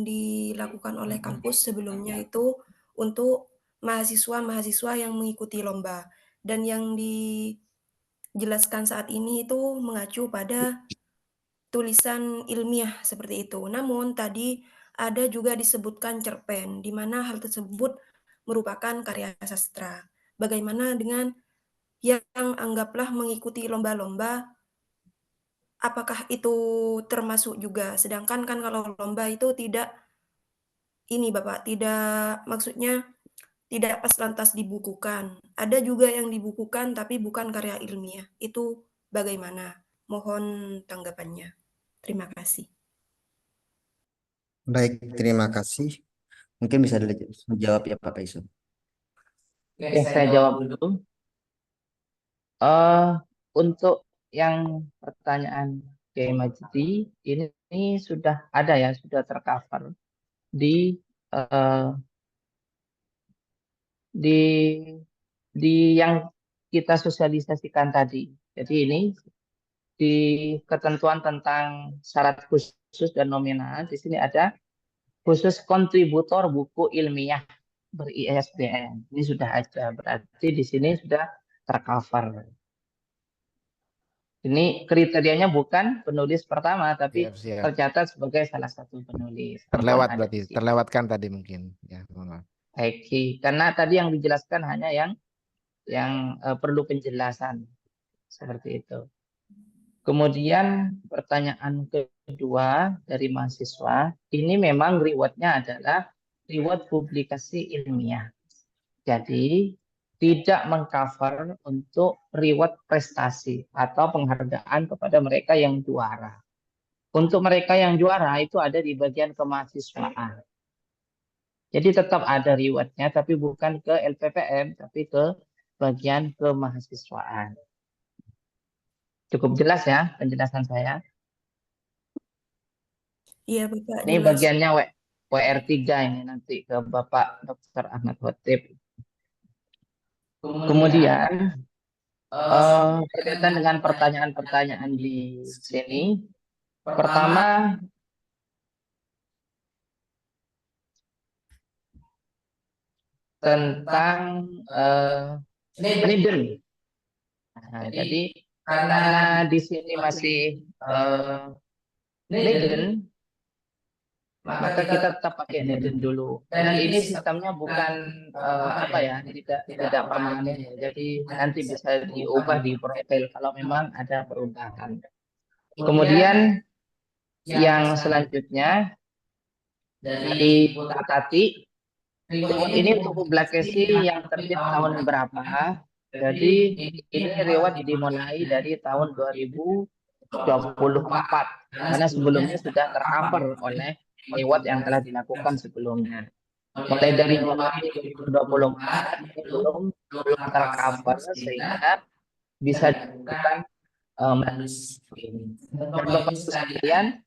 dilakukan oleh kampus sebelumnya itu untuk mahasiswa-mahasiswa yang mengikuti lomba. Dan yang dijelaskan saat ini itu mengacu pada tulisan ilmiah seperti itu. Namun tadi ada juga disebutkan cerpen, di mana hal tersebut merupakan karya sastra. Bagaimana dengan yang anggaplah mengikuti lomba-lomba, apakah itu termasuk juga? Sedangkan kan kalau lomba itu tidak, ini Bapak, tidak, maksudnya tidak pas lantas dibukukan. Ada juga yang dibukukan tapi bukan karya ilmiah. Itu bagaimana? Mohon tanggapannya. Terima kasih. Baik, terima kasih. Mungkin bisa dijawab ya Pak Paisun. Ya, saya jawab dulu. Untuk yang pertanyaan Kiai Majdi, ini sudah ada ya, sudah tercover di yang kita sosialisasikan tadi. Jadi ini di ketentuan tentang syarat khusus dan nominal, di sini ada khusus kontributor buku ilmiah ber-ISBN. Ini sudah ada, berarti di sini sudah tercover. Ini kriterianya bukan penulis pertama, tapi Siap. tercatat sebagai salah satu penulis. Terlewat berarti, terlewatkan tadi mungkin. Ya, mohon maaf. Baik, karena tadi yang dijelaskan hanya yang perlu penjelasan seperti itu. Kemudian pertanyaan kedua dari mahasiswa, ini memang rewardnya adalah reward publikasi ilmiah. Jadi tidak mengcover untuk reward prestasi atau penghargaan kepada mereka yang juara. Untuk mereka yang juara itu ada di bagian kemahasiswaan. Jadi tetap ada rewardnya, tapi bukan ke LPPM, tapi ke bagian kemahasiswaan. Cukup jelas ya penjelasan saya? Iya, Bapak. Ini jelas. bagiannya WR3 ini nanti ke Bapak Dr. Ahmad Khotib. Kemudian berkaitan dengan pertanyaan-pertanyaan di sini. Pertama, tentang Niden. Nah, jadi karena di sini masih Niden, maka kita tetap pakai Niden dulu. Dan ini sistemnya bukan tidak permanen ya. Jadi nanti bisa diubah di profil kalau memang ada perubahan. Kemudian Yang selanjutnya dari Kak Tati, reward ini untuk publikasi yang terbit tahun berapa? Jadi ini reward dimulai dari tahun 2024 karena sebelumnya sudah tercover oleh reward yang telah dilakukan sebelumnya. Mulai dari Januari 2024 ini belum tercover sehingga bisa dilakukan ini. Dan Bapak Ibu sekalian,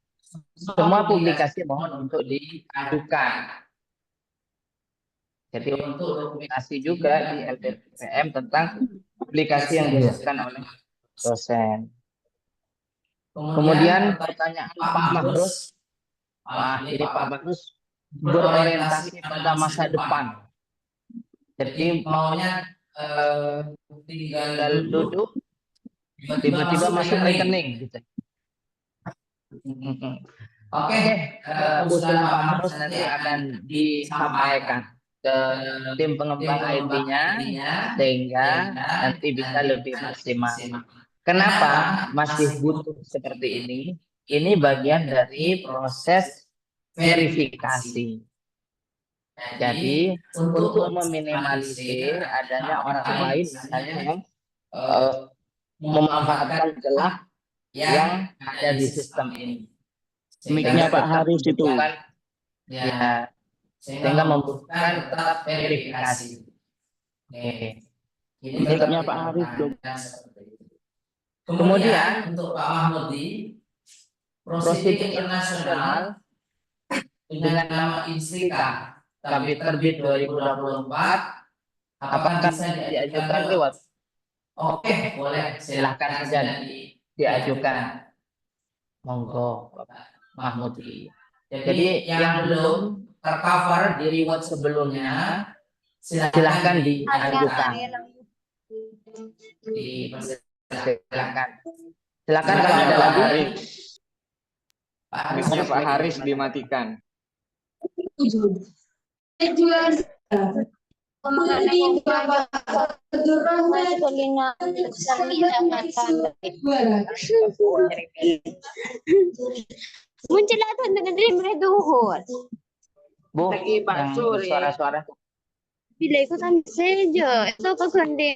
semua publikasi mohon untuk diajukan. Jadi untuk publikasi juga di LPPM tentang publikasi yang dilakukan oleh dosen. Kemudian pertanyaan Pak Mahrus. Wah, ini Pak Mahrus berorientasi pada masa depan. Jadi maunya tinggal duduk, tiba-tiba masuk rekening gitu. Oke, usulan Pak Mahrus nanti akan disampaikan ke tim pengembang IT-nya sehingga nanti bisa lebih maksimal. Kenapa masih butuh seperti ini? Ini bagian dari proses verifikasi. Jadi untuk meminimalisir adanya orang lain misalnya yang memanfaatkan celah yang ada di sistem ini. Mic-nya Pak Haris itu. Ya, sehingga membutuhkan tetap verifikasi. Oke. Ini Mic-nya Pak Haris dong. Kemudian untuk Pak Mahmudi, prosedur internasional dengan nama Instika terbit 2024, apakah bisa diajukan lewat? Oke, boleh, silahkan saja diajukan. Monggo, Bapak Mahmudi. Jadi yang belum tercover di reward sebelumnya, silahkan diajukan. Silakan kalau ada lagi. Mic-nya Pak Haris dimatikan. Muncul atau dengan duhur. Bu, yang suara-suara. Bila ikutan saja, itu kekending.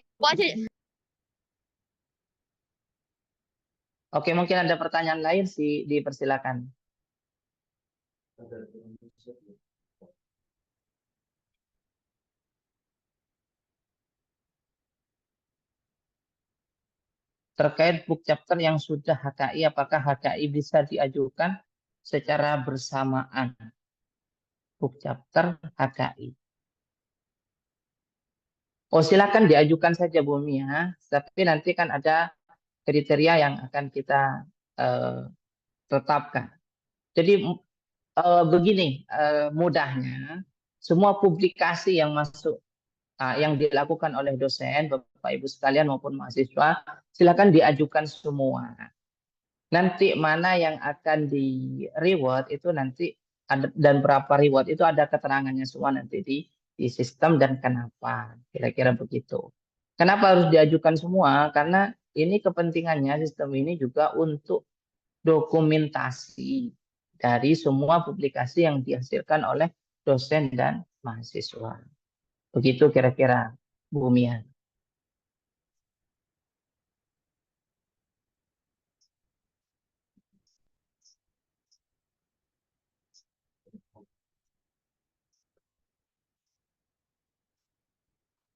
Oke, mungkin ada pertanyaan lain sih, dipersilakan. Terkait book chapter yang sudah HKI, apakah HKI bisa diajukan secara bersamaan? Book chapter HKI. Oh, silakan diajukan saja Bu Mia, tapi nanti kan ada kriteria yang akan kita tetapkan. Jadi begini mudahnya, semua publikasi yang masuk, yang dilakukan oleh dosen, Bapak Ibu sekalian maupun mahasiswa, silakan diajukan semua. Nanti mana yang akan di reward itu nanti ada, dan berapa reward itu ada keterangannya semua nanti di sistem dan kenapa, kira-kira begitu. Kenapa harus diajukan semua? Karena ini kepentingannya sistem ini juga untuk dokumentasi dari semua publikasi yang dihasilkan oleh dosen dan mahasiswa. Begitu kira-kira Bu Mia.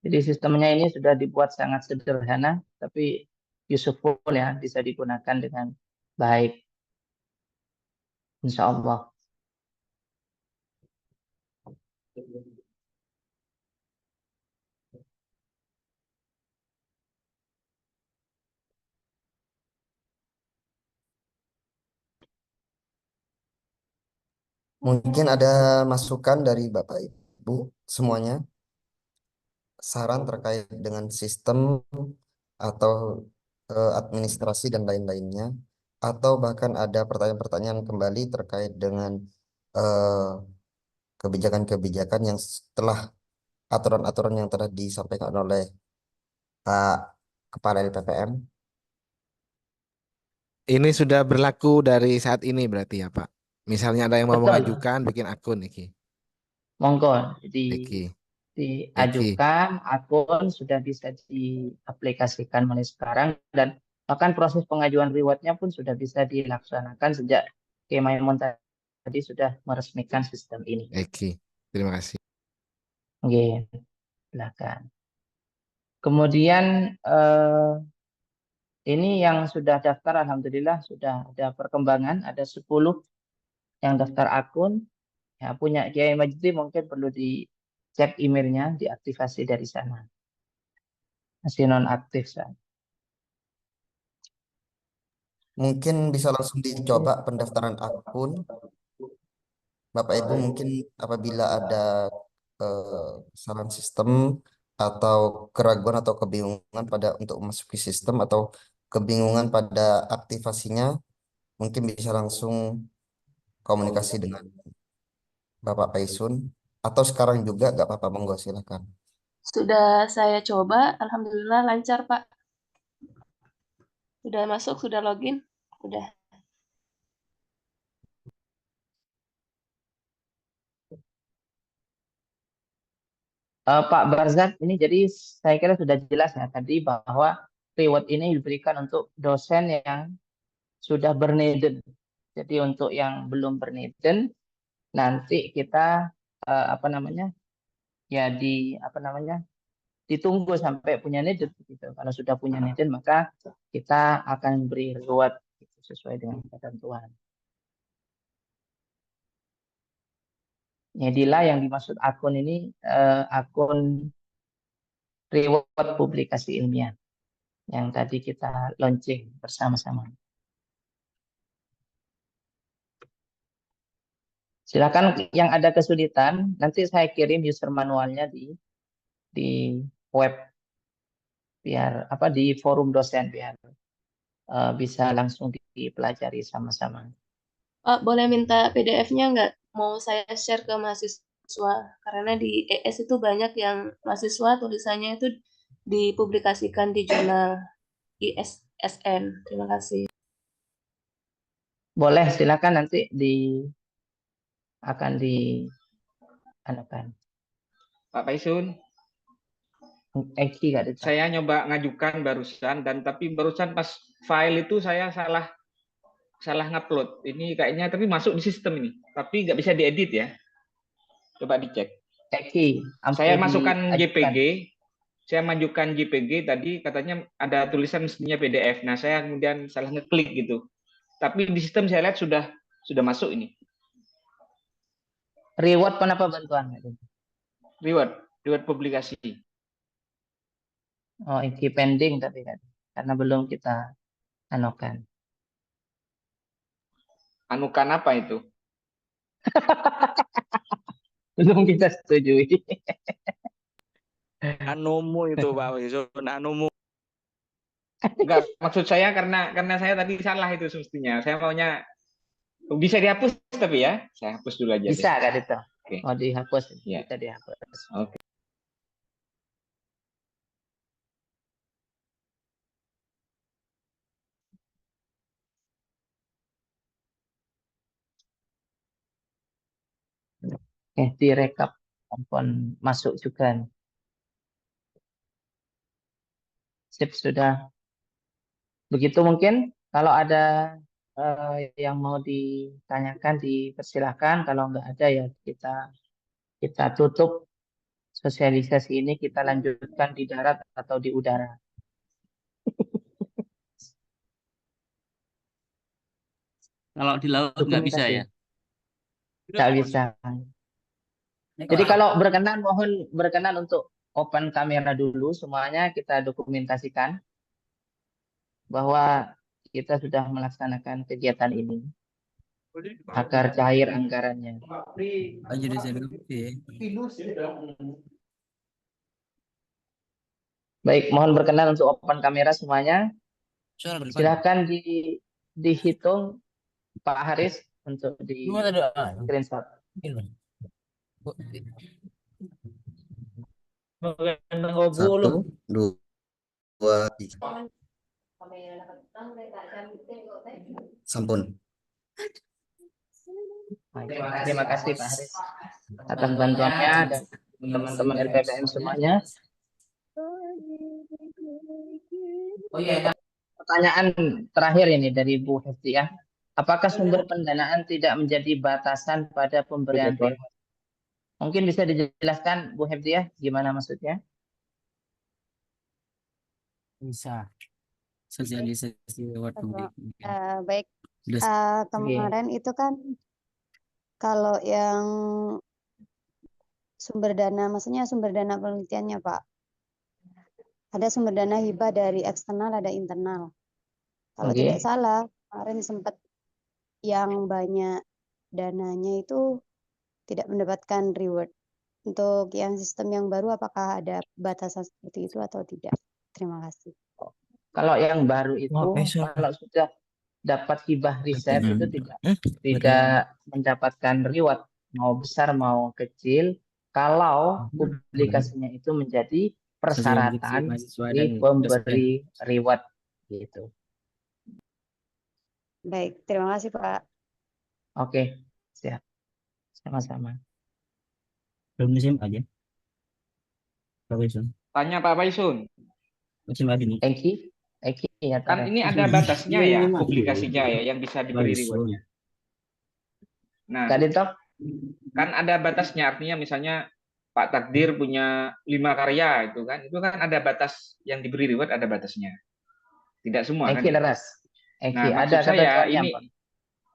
Jadi sistemnya ini sudah dibuat sangat sederhana, tapi useful ya, bisa digunakan dengan baik. Insya Allah. Mungkin ada masukan dari Bapak Ibu semuanya, saran terkait dengan sistem atau administrasi dan lain-lainnya, atau bahkan ada pertanyaan-pertanyaan kembali terkait dengan kebijakan-kebijakan yang setelah aturan-aturan yang telah disampaikan oleh Pak Kepala LPPM. Ini sudah berlaku dari saat ini berarti ya Pak. Misalnya ada yang mau Betul. mengajukan bikin akun iki. Monggo Iki. diajukan, akun sudah bisa diaplikasikan mulai sekarang, dan bahkan proses pengajuan rewardnya pun sudah bisa dilaksanakan sejak Kemaimun tadi sudah meresmikan sistem ini. Iki. Terima kasih. Oke, silakan. Kemudian ini yang sudah daftar, alhamdulillah sudah ada perkembangan, ada 10 yang daftar akun. Ya, punya Kiai Majdi mungkin perlu dicek emailnya, diaktifasi dari sana. Masih nonaktif, San. Mungkin bisa langsung dicoba pendaftaran akun. Bapak Ibu mungkin apabila ada kesalahan sistem atau keraguan atau kebingungan pada untuk memasuki sistem atau kebingungan pada aktivasinya, mungkin bisa langsung komunikasi dengan Bapak Paisun atau sekarang juga nggak apa-apa, monggo silakan. Sudah saya coba, alhamdulillah lancar, Pak. Sudah masuk, sudah login, sudah. Pak Barzak, ini jadi saya kira sudah jelas ya tadi bahwa reward ini diberikan untuk dosen yang sudah berneden. Jadi untuk yang belum berneden, nanti kita ditunggu sampai punya neden gitu. Kalau sudah punya neden maka kita akan beri reward gitu, sesuai dengan ketentuan. Jadilah yang dimaksud akun ini akun reward publikasi ilmiah yang tadi kita launching bersama-sama. Silakan yang ada kesulitan, nanti saya kirim user manualnya di web biar di forum dosen biar bisa langsung dipelajari sama-sama. Pak, boleh minta PDF-nya nggak? Mau saya share ke mahasiswa. Karena di ES itu banyak yang mahasiswa tulisannya itu dipublikasikan di jurnal ISSN. Terima kasih. Boleh, silakan nanti akan dianukan. Pak Paisun, Eki nggak ada. saya nyoba ngajukan barusan, dan tapi barusan pas file itu saya salah ngupload. Ini kayaknya tapi masuk di sistem ini, tapi nggak bisa diedit ya. Coba dicek. Eki, Saya masukkan JPG, saya majukan JPG tadi katanya ada tulisan mestinya PDF. Nah, saya kemudian salah ngeklik gitu. Tapi di sistem saya lihat sudah masuk ini. Reward kenapa bantuan? Reward publikasi. Oh, Eki pending tapi kan karena belum kita anukan. Anukan apa itu? Belum kita setujui. Anumu itu Pak Wilson, anumu. Enggak, maksud saya karena saya tadi salah itu semestinya. Saya maunya bisa dihapus tapi ya, saya hapus dulu aja. Bisa kan itu? Oke. Mau dihapus, Ya. bisa dihapus. Oke. Direkap kompon masuk juga. Sip, sudah. Begitu mungkin kalau ada yang mau ditanyakan dipersilahkan, kalau nggak ada ya kita tutup sosialisasi ini, kita lanjutkan di darat atau di udara. Kalau di laut nggak bisa ya? Nggak bisa. Jadi kalau mohon berkenan untuk open kamera dulu semuanya, kita dokumentasikan bahwa kita sudah melaksanakan kegiatan ini agar cair anggarannya. Baik, mohon berkenan untuk open kamera semuanya. Silakan dihitung Pak Haris untuk di screenshot. Satu, dua, tiga. Sampun. Baik, terima kasih Pak Haris atas bantuannya dan teman-teman LPPM semuanya. Oh iya, pertanyaan terakhir ini dari Bu Hefti ya. Apakah sumber pendanaan tidak menjadi batasan pada pemberian reward? Mungkin bisa dijelaskan Bu Hefti ya, gimana maksudnya? Bisa. Sosialisasi lewat publik. Baik, Sudah. kemarin itu kan kalau yang sumber dana, maksudnya sumber dana penelitiannya Pak, ada sumber dana hibah dari eksternal, ada internal. Kalau tidak salah, kemarin sempat yang banyak dananya itu tidak mendapatkan reward. Untuk yang sistem yang baru, apakah ada batasan seperti itu atau tidak? Terima kasih. Kalau yang baru itu, kalau sudah dapat hibah riset itu tidak mendapatkan reward, mau besar mau kecil, kalau publikasinya itu menjadi persyaratan dari pemberi reward gitu. Baik, terima kasih Pak. Oke, siap. Sama-sama. Belum musim aja. Pak Paisun. Tanya Pak Paisun. Musim lagi nih. Eki ya. Kan ini ada batasnya ya publikasinya ya yang bisa diberi rewardnya. Nah, kan ada batasnya, artinya misalnya Pak Takdir punya 5 karya itu kan ada batas yang diberi reward, ada batasnya. Tidak semua kan. Nah, maksud saya ini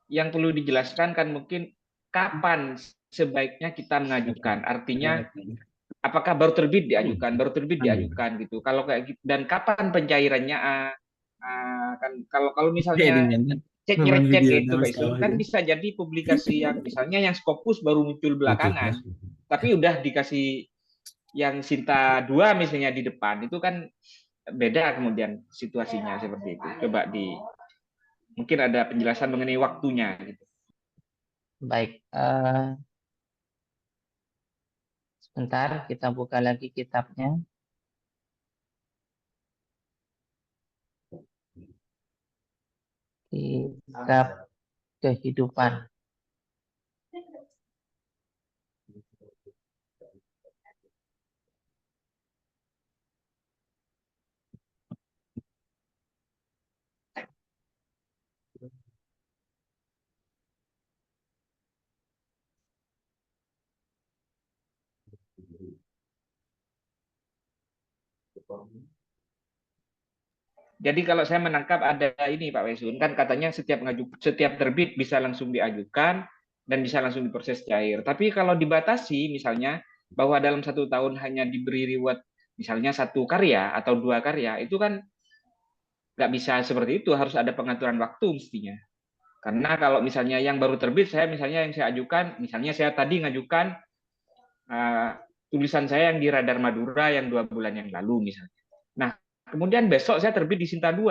yang perlu dijelaskan kan mungkin kapan sebaiknya kita mengajukan. Artinya apakah baru terbit diajukan gitu. Kalau kayak gitu, dan kapan pencairannya kan kalau misalnya cek itu kan bisa jadi publikasi yang misalnya yang Scopus baru muncul belakangan, tapi udah dikasih yang Sinta 2 misalnya di depan, itu kan beda kemudian situasinya seperti itu. Coba mungkin ada penjelasan mengenai waktunya gitu. Baik, sebentar kita buka lagi kitabnya. Kitab kehidupan. Jadi kalau saya menangkap ada ini Pak Wesun, kan katanya setiap terbit bisa langsung diajukan dan bisa langsung diproses cair. Tapi kalau dibatasi misalnya bahwa dalam 1 tahun hanya diberi reward misalnya 1 karya atau 2 karya, itu kan nggak bisa seperti itu, harus ada pengaturan waktu mestinya. Karena kalau misalnya yang baru terbit, yang saya ajukan, misalnya saya tadi ngajukan tulisan saya yang di Radar Madura yang 2 bulan yang lalu misalnya. Nah, kemudian besok saya terbit di Sinta 2,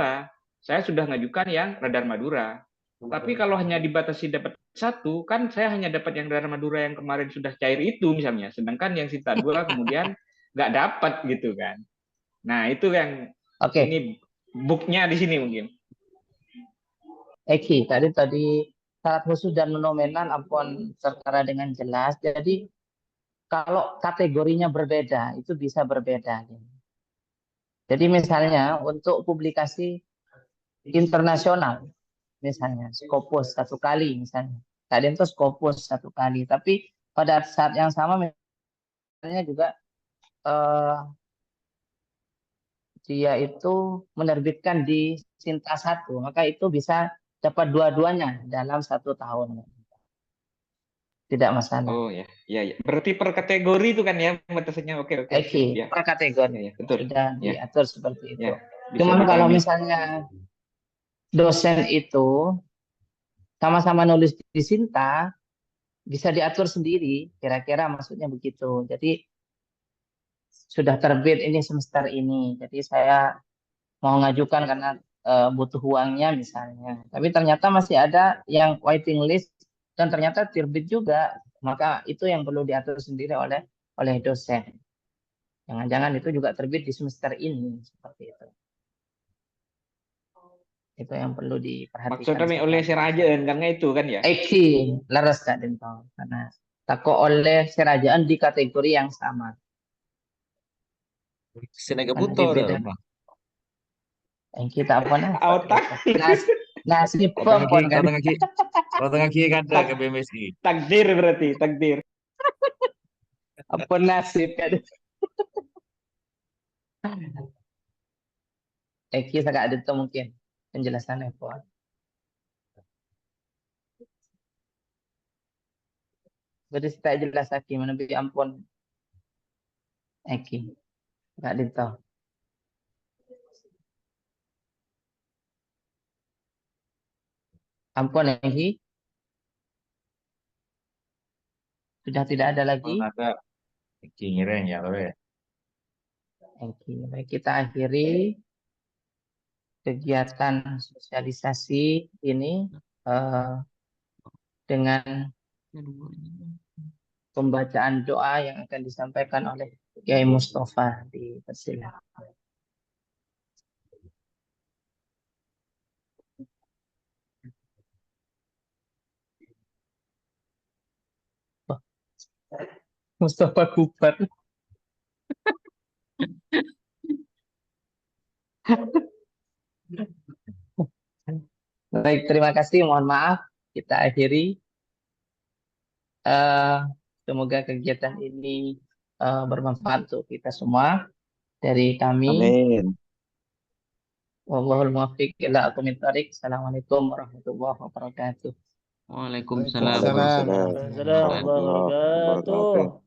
saya sudah ngajukan yang Radar Madura. Tapi kalau hanya dibatasi dapat 1, kan saya hanya dapat yang Radar Madura yang kemarin sudah cair itu misalnya. Sedangkan yang Sinta 2 kemudian nggak dapat gitu kan. Nah, itu yang ini booknya di sini mungkin. Eki, tadi syarat khusus dan nominal ampun tertera dengan jelas. Jadi kalau kategorinya berbeda, itu bisa berbeda. Jadi misalnya untuk publikasi internasional, misalnya Scopus 1 kali misalnya. Tadi itu Scopus 1 kali, tapi pada saat yang sama misalnya juga dia itu menerbitkan di Sinta 1, maka itu bisa dapat dua-duanya dalam 1 tahun. Tidak masalah. Oh ya. Berarti per kategori itu kan ya batasannya. Oke. Ya. Per kategori. Ya, betul. Sudah diatur seperti itu. Ya, Cuman kalau misalnya dosen itu sama-sama nulis di Sinta, bisa diatur sendiri, kira-kira maksudnya begitu. Jadi sudah terbit ini semester ini, jadi saya mau ngajukan karena butuh uangnya misalnya. Tapi ternyata masih ada yang waiting list dan ternyata terbit juga, maka itu yang perlu diatur sendiri oleh dosen. Jangan-jangan itu juga terbit di semester ini seperti itu. Itu yang perlu diperhatikan. Maksudnya oleh serajaan karena itu kan ya. Eki, laras Kak Dento. Karena tako oleh serajaan di kategori yang sama. Senega Karena buto beda. Yang kita apa nah? Otak. Nasib Orang pun kan. tengah kiri kada ke BMSI. Takdir berarti, takdir. Apa nasib kan? Eki sangat ada tuh mungkin penjelasannya apa? Berarti saya jelas lagi mana bi ampun. Eki nggak ada tahu. Ampun Eki. Sudah tidak ada lagi. Ada. Eki ngireng ya loh ya. Oke, baik kita akhiri kegiatan sosialisasi ini dengan pembacaan doa yang akan disampaikan oleh Kiai Mustafa di persilakan. Mustafa Kubar. Baik, terima kasih. Mohon maaf, kita akhiri. Semoga kegiatan ini bermanfaat untuk kita semua. Dari kami. Amin. Wallahul muwaffiq ila aqwamit thoriq. Assalamualaikum warahmatullahi wabarakatuh. Waalaikumsalam Waalaikumsalam warahmatullahi wabarakatuh.